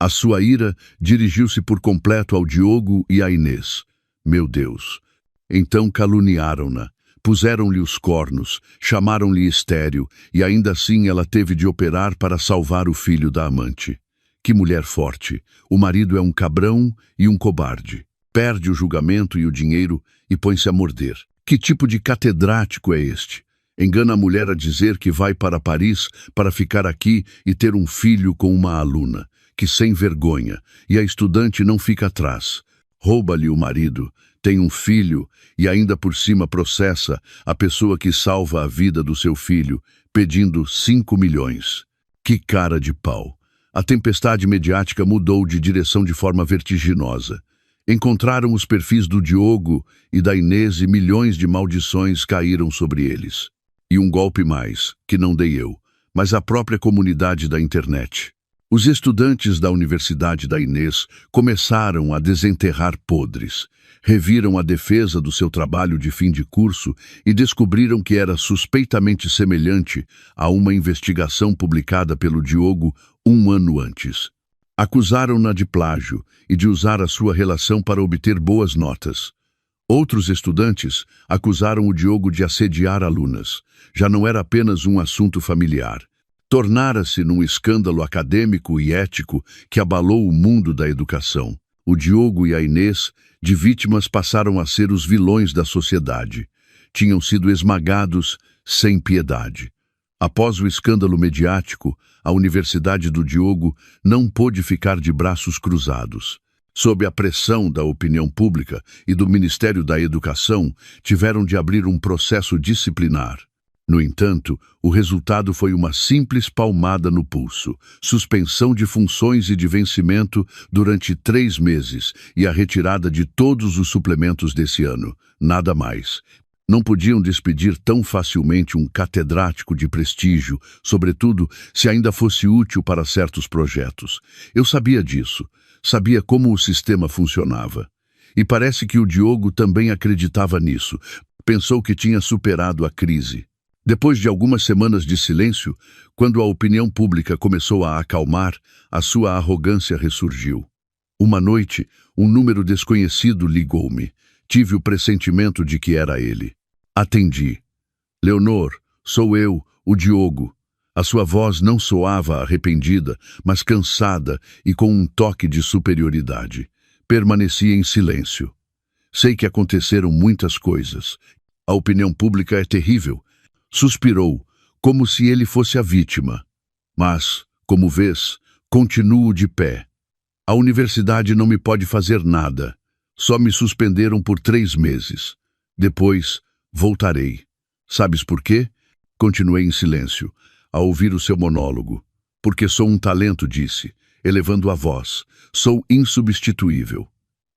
A sua ira dirigiu-se por completo ao Diogo e à Inês. Meu Deus! Então caluniaram-na. Puseram-lhe os cornos, chamaram-lhe estéril, e ainda assim ela teve de operar para salvar o filho da amante. Que mulher forte! O marido é um cabrão e um cobarde. Perde o julgamento e o dinheiro e põe-se a morder. Que tipo de catedrático é este? Engana a mulher a dizer que vai para Paris para ficar aqui e ter um filho com uma aluna. Que sem vergonha, e a estudante não fica atrás. Rouba-lhe o marido, tem um filho e ainda por cima processa a pessoa que salva a vida do seu filho, pedindo 5 milhões. Que cara de pau! A tempestade mediática mudou de direção de forma vertiginosa. Encontraram os perfis do Diogo e da Inês e milhões de maldições caíram sobre eles. E um golpe mais, que não dei eu, mas a própria comunidade da internet. Os estudantes da Universidade da Inês começaram a desenterrar podres. Reviram a defesa do seu trabalho de fim de curso e descobriram que era suspeitamente semelhante a uma investigação publicada pelo Diogo 1 ano antes. Acusaram-na de plágio e de usar a sua relação para obter boas notas. Outros estudantes acusaram o Diogo de assediar alunas. Já não era apenas um assunto familiar. Tornara-se num escândalo acadêmico e ético que abalou o mundo da educação. O Diogo e a Inês, de vítimas, passaram a ser os vilões da sociedade. Tinham sido esmagados sem piedade. Após o escândalo mediático, a Universidade do Diogo não pôde ficar de braços cruzados. Sob a pressão da opinião pública e do Ministério da Educação, tiveram de abrir um processo disciplinar. No entanto, o resultado foi uma simples palmada no pulso, suspensão de funções e de vencimento durante 3 meses e a retirada de todos os suplementos desse ano. Nada mais. Não podiam despedir tão facilmente um catedrático de prestígio, sobretudo se ainda fosse útil para certos projetos. Eu sabia disso, sabia como o sistema funcionava. E parece que o Diogo também acreditava nisso. Pensou que tinha superado a crise. Depois de algumas semanas de silêncio, quando a opinião pública começou a acalmar, a sua arrogância ressurgiu. Uma noite, um número desconhecido ligou-me. Tive o pressentimento de que era ele. Atendi. Leonor, sou eu, o Diogo. A sua voz não soava arrependida, mas cansada e com um toque de superioridade. Permaneci em silêncio. Sei que aconteceram muitas coisas. A opinião pública é terrível. Suspirou, como se ele fosse a vítima. Mas, como vês, continuo de pé. A universidade não me pode fazer nada. Só me suspenderam por 3 meses. Depois, voltarei. Sabes por quê? Continuei em silêncio, a ouvir o seu monólogo. Porque sou um talento, disse, elevando a voz. Sou insubstituível.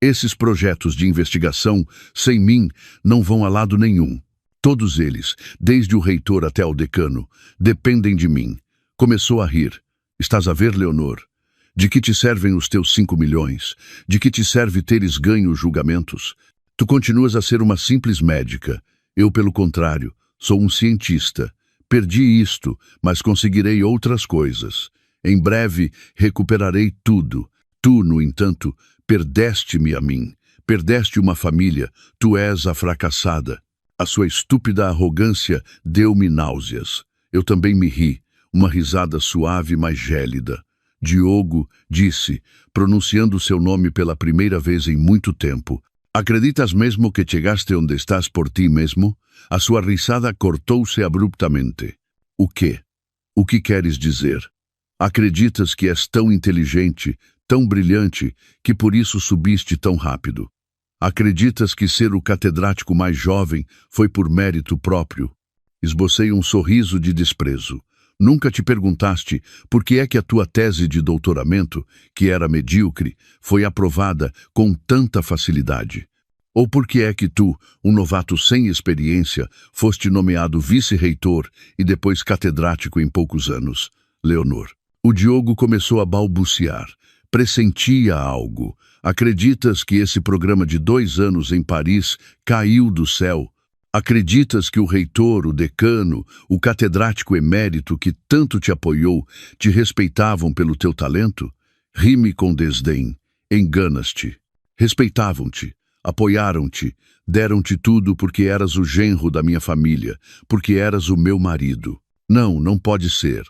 Esses projetos de investigação, sem mim, não vão a lado nenhum. Todos eles, desde o reitor até o decano, dependem de mim. Começou a rir. Estás a ver, Leonor? De que te servem os teus 5 milhões? De que te serve teres ganho julgamentos? Tu continuas a ser uma simples médica. Eu, pelo contrário, sou um cientista. Perdi isto, mas conseguirei outras coisas. Em breve, recuperarei tudo. Tu, no entanto, perdeste-me a mim. Perdeste uma família. Tu és a fracassada. A sua estúpida arrogância deu-me náuseas. Eu também me ri, uma risada suave, mas gélida. Diogo disse, pronunciando seu nome pela primeira vez em muito tempo. Acreditas mesmo que chegaste onde estás por ti mesmo? A sua risada cortou-se abruptamente. O quê? O que queres dizer? Acreditas que és tão inteligente, tão brilhante, que por isso subiste tão rápido? Acreditas que ser o catedrático mais jovem foi por mérito próprio? Esbocei um sorriso de desprezo. Nunca te perguntaste por que é que a tua tese de doutoramento, que era medíocre, foi aprovada com tanta facilidade? Ou por que é que tu, um novato sem experiência, foste nomeado vice-reitor e depois catedrático em poucos anos? Leonor. O Diogo começou a balbuciar. Pressentia algo. Acreditas que esse programa de 2 anos em Paris caiu do céu? Acreditas que o reitor, o decano, o catedrático emérito que tanto te apoiou, te respeitavam pelo teu talento? Ri-me com desdém. Enganas-te. Respeitavam-te, apoiaram-te, deram-te tudo porque eras o genro da minha família, porque eras o meu marido. Não, não pode ser.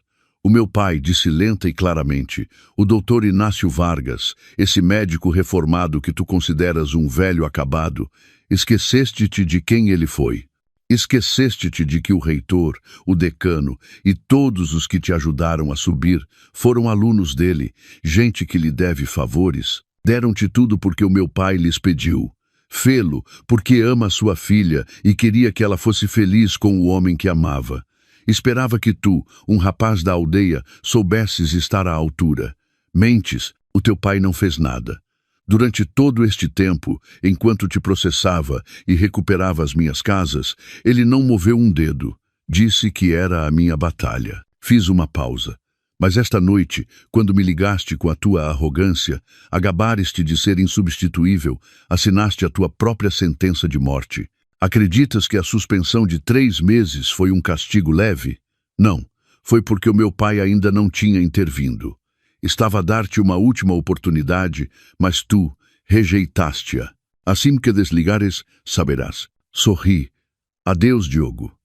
O meu pai disse lenta e claramente, o doutor Inácio Vargas, esse médico reformado que tu consideras um velho acabado, esqueceste-te de quem ele foi. Esqueceste-te de que o reitor, o decano e todos os que te ajudaram a subir foram alunos dele, gente que lhe deve favores. Deram-te tudo porque o meu pai lhes pediu. Fê-lo porque ama sua filha e queria que ela fosse feliz com o homem que amava. Esperava que tu, um rapaz da aldeia, soubesses estar à altura. Mentes, o teu pai não fez nada. Durante todo este tempo, enquanto te processava e recuperava as minhas casas, ele não moveu um dedo. Disse que era a minha batalha. Fiz uma pausa. Mas esta noite, quando me ligaste com a tua arrogância, a gabares-te de ser insubstituível, assinaste a tua própria sentença de morte. Acreditas que a suspensão de 3 meses foi um castigo leve? Não, foi porque o meu pai ainda não tinha intervindo. Estava a dar-te uma última oportunidade, mas tu rejeitaste-a. Assim que desligares, saberás. Sorri. Adeus, Diogo.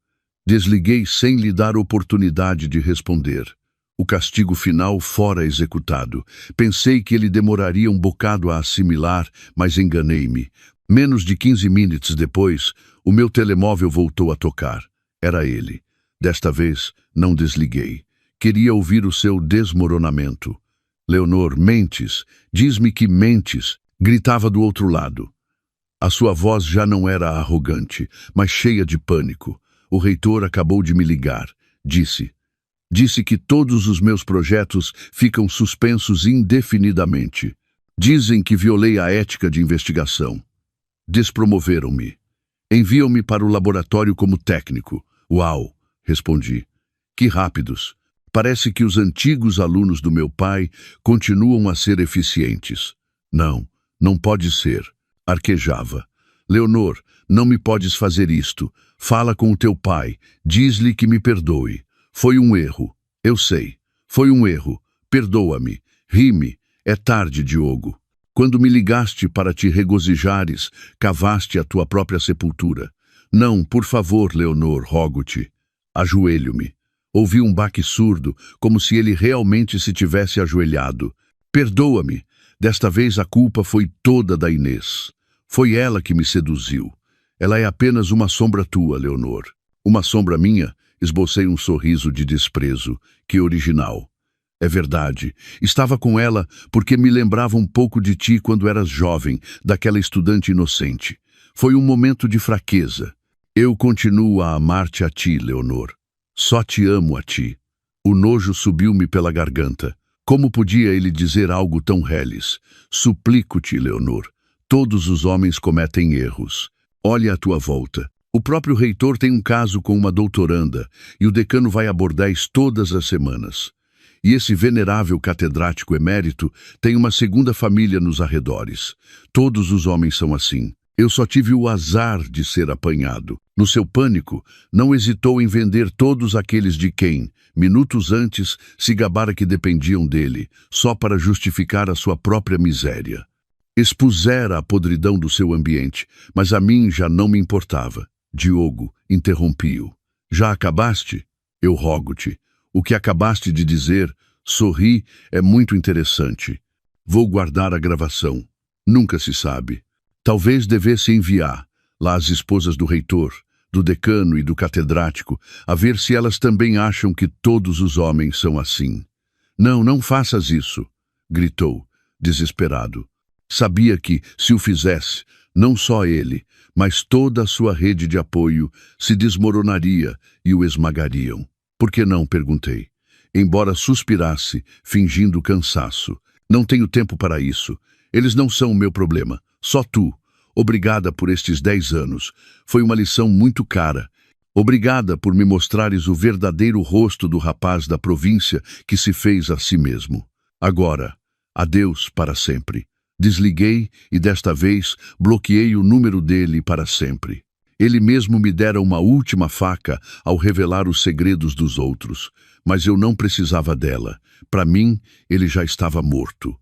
Desliguei sem lhe dar oportunidade de responder. O castigo final fora executado. Pensei que ele demoraria um bocado a assimilar, mas enganei-me. Menos de 15 minutos depois, o meu telemóvel voltou a tocar. Era ele. Desta vez, não desliguei. Queria ouvir o seu desmoronamento. Leonor, mentes. Diz-me que mentes. Gritava do outro lado. A sua voz já não era arrogante, mas cheia de pânico. O reitor acabou de me ligar. Disse que todos os meus projetos ficam suspensos indefinidamente. Dizem que violei a ética de investigação. Despromoveram-me. Enviam-me para o laboratório como técnico. Uau, respondi. Que rápidos. Parece que os antigos alunos do meu pai continuam a ser eficientes. Não, não pode ser. Arquejava. Leonor, não me podes fazer isto. Fala com o teu pai. Diz-lhe que me perdoe. Foi um erro. Eu sei. Foi um erro. Perdoa-me. Ri-me. É tarde, Diogo. Quando me ligaste para te regozijares, cavaste a tua própria sepultura. Não, por favor, Leonor, rogo-te. Ajoelho-me. Ouvi um baque surdo, como se ele realmente se tivesse ajoelhado. Perdoa-me. Desta vez a culpa foi toda da Inês. Foi ela que me seduziu. Ela é apenas uma sombra tua, Leonor. Uma sombra minha? Esbocei um sorriso de desprezo. Que original. É verdade. Estava com ela porque me lembrava um pouco de ti quando eras jovem, daquela estudante inocente. Foi um momento de fraqueza. Eu continuo a amar-te a ti, Leonor. Só te amo a ti. O nojo subiu-me pela garganta. Como podia ele dizer algo tão reles? Suplico-te, Leonor. Todos os homens cometem erros. Olha à tua volta. O próprio reitor tem um caso com uma doutoranda e o decano vai abordar-os todas as semanas. E esse venerável catedrático emérito tem uma segunda família nos arredores. Todos os homens são assim. Eu só tive o azar de ser apanhado. No seu pânico, não hesitou em vender todos aqueles de quem, minutos antes, se gabara que dependiam dele, só para justificar a sua própria miséria. Expusera a podridão do seu ambiente, mas a mim já não me importava. Diogo, interrompi-o. Já acabaste? Eu rogo-te. O que acabaste de dizer, sorri, é muito interessante. Vou guardar a gravação. Nunca se sabe. Talvez devesse enviar lá as esposas do reitor, do decano e do catedrático, a ver se elas também acham que todos os homens são assim. Não, não faças isso, gritou, desesperado. Sabia que, se o fizesse, não só ele, mas toda a sua rede de apoio se desmoronaria e o esmagariam. Por que não? Perguntei. Embora suspirasse, fingindo cansaço. Não tenho tempo para isso. Eles não são o meu problema. Só tu. Obrigada por estes 10 anos. Foi uma lição muito cara. Obrigada por me mostrares o verdadeiro rosto do rapaz da província que se fez a si mesmo. Agora, adeus para sempre. Desliguei e desta vez bloqueei o número dele para sempre. Ele mesmo me dera uma última faca ao revelar os segredos dos outros, mas eu não precisava dela. Para mim, ele já estava morto.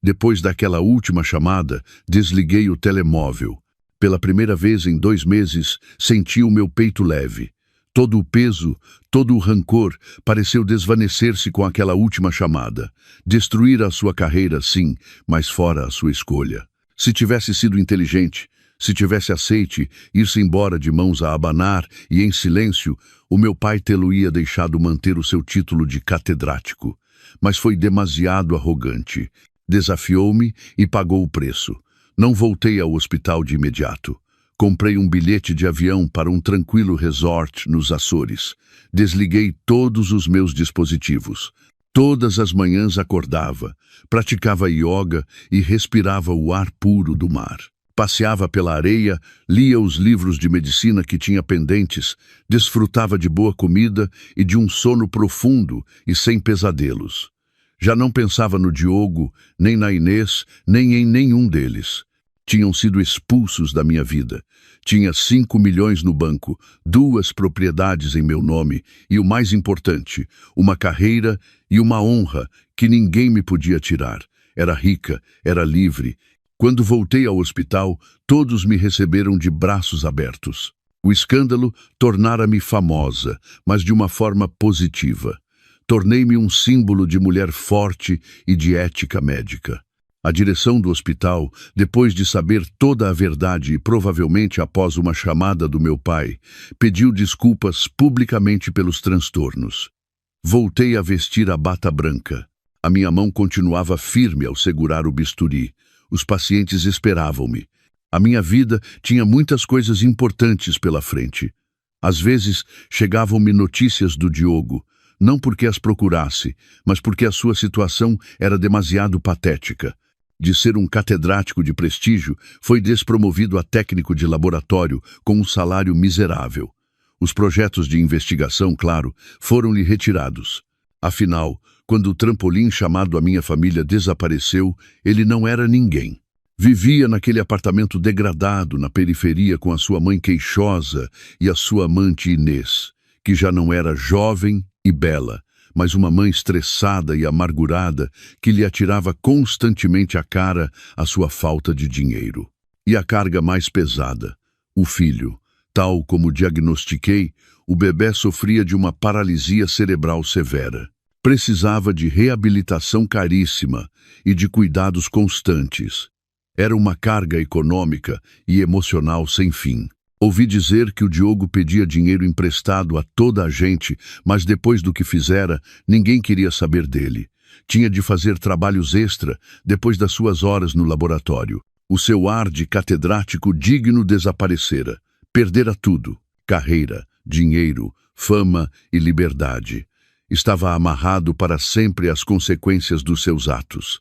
Depois daquela última chamada, desliguei o telemóvel. Pela primeira vez em 2 meses, senti o meu peito leve. Todo o peso, todo o rancor pareceu desvanecer-se com aquela última chamada. Destruir a sua carreira, sim, mas fora a sua escolha. Se tivesse sido inteligente, se tivesse aceite ir-se embora de mãos a abanar e em silêncio, o meu pai tê-lo-ia deixado manter o seu título de catedrático. Mas foi demasiado arrogante. Desafiou-me e pagou o preço. Não voltei ao hospital de imediato. Comprei um bilhete de avião para um tranquilo resort nos Açores. Desliguei todos os meus dispositivos. Todas as manhãs acordava, praticava yoga e respirava o ar puro do mar. Passeava pela areia, lia os livros de medicina que tinha pendentes, desfrutava de boa comida e de um sono profundo e sem pesadelos. Já não pensava no Diogo, nem na Inês, nem em nenhum deles. Tinham sido expulsos da minha vida. Tinha 5 milhões no banco, 2 propriedades em meu nome e, o mais importante, uma carreira e uma honra que ninguém me podia tirar. Era rica, era livre. Quando voltei ao hospital, todos me receberam de braços abertos. O escândalo tornara-me famosa, mas de uma forma positiva. Tornei-me um símbolo de mulher forte e de ética médica. A direção do hospital, depois de saber toda a verdade e provavelmente após uma chamada do meu pai, pediu desculpas publicamente pelos transtornos. Voltei a vestir a bata branca. A minha mão continuava firme ao segurar o bisturi. Os pacientes esperavam-me. A minha vida tinha muitas coisas importantes pela frente. Às vezes, chegavam-me notícias do Diogo, não porque as procurasse, mas porque a sua situação era demasiado patética. De ser um catedrático de prestígio, foi despromovido a técnico de laboratório com um salário miserável. Os projetos de investigação, claro, foram-lhe retirados. Afinal, quando o trampolim chamado a minha família desapareceu, ele não era ninguém. Vivia naquele apartamento degradado na periferia com a sua mãe queixosa e a sua amante Inês, que já não era jovem e bela, mas uma mãe estressada e amargurada que lhe atirava constantemente à cara a sua falta de dinheiro. E a carga mais pesada, o filho. Tal como diagnostiquei, o bebê sofria de uma paralisia cerebral severa. Precisava de reabilitação caríssima e de cuidados constantes. Era uma carga econômica e emocional sem fim. Ouvi dizer que o Diogo pedia dinheiro emprestado a toda a gente, mas depois do que fizera, ninguém queria saber dele. Tinha de fazer trabalhos extra depois das suas horas no laboratório. O seu ar de catedrático digno desaparecera. Perdera tudo: carreira, dinheiro, fama e liberdade. Estava amarrado para sempre às consequências dos seus atos.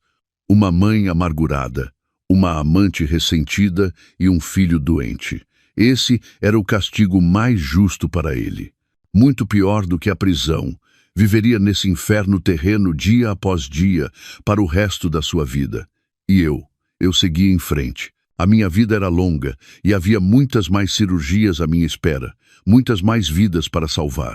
Uma mãe amargurada, uma amante ressentida e um filho doente. Esse era o castigo mais justo para ele. Muito pior do que a prisão. Viveria nesse inferno terreno dia após dia, para o resto da sua vida. E eu seguia em frente. A minha vida era longa e havia muitas mais cirurgias à minha espera, muitas mais vidas para salvar.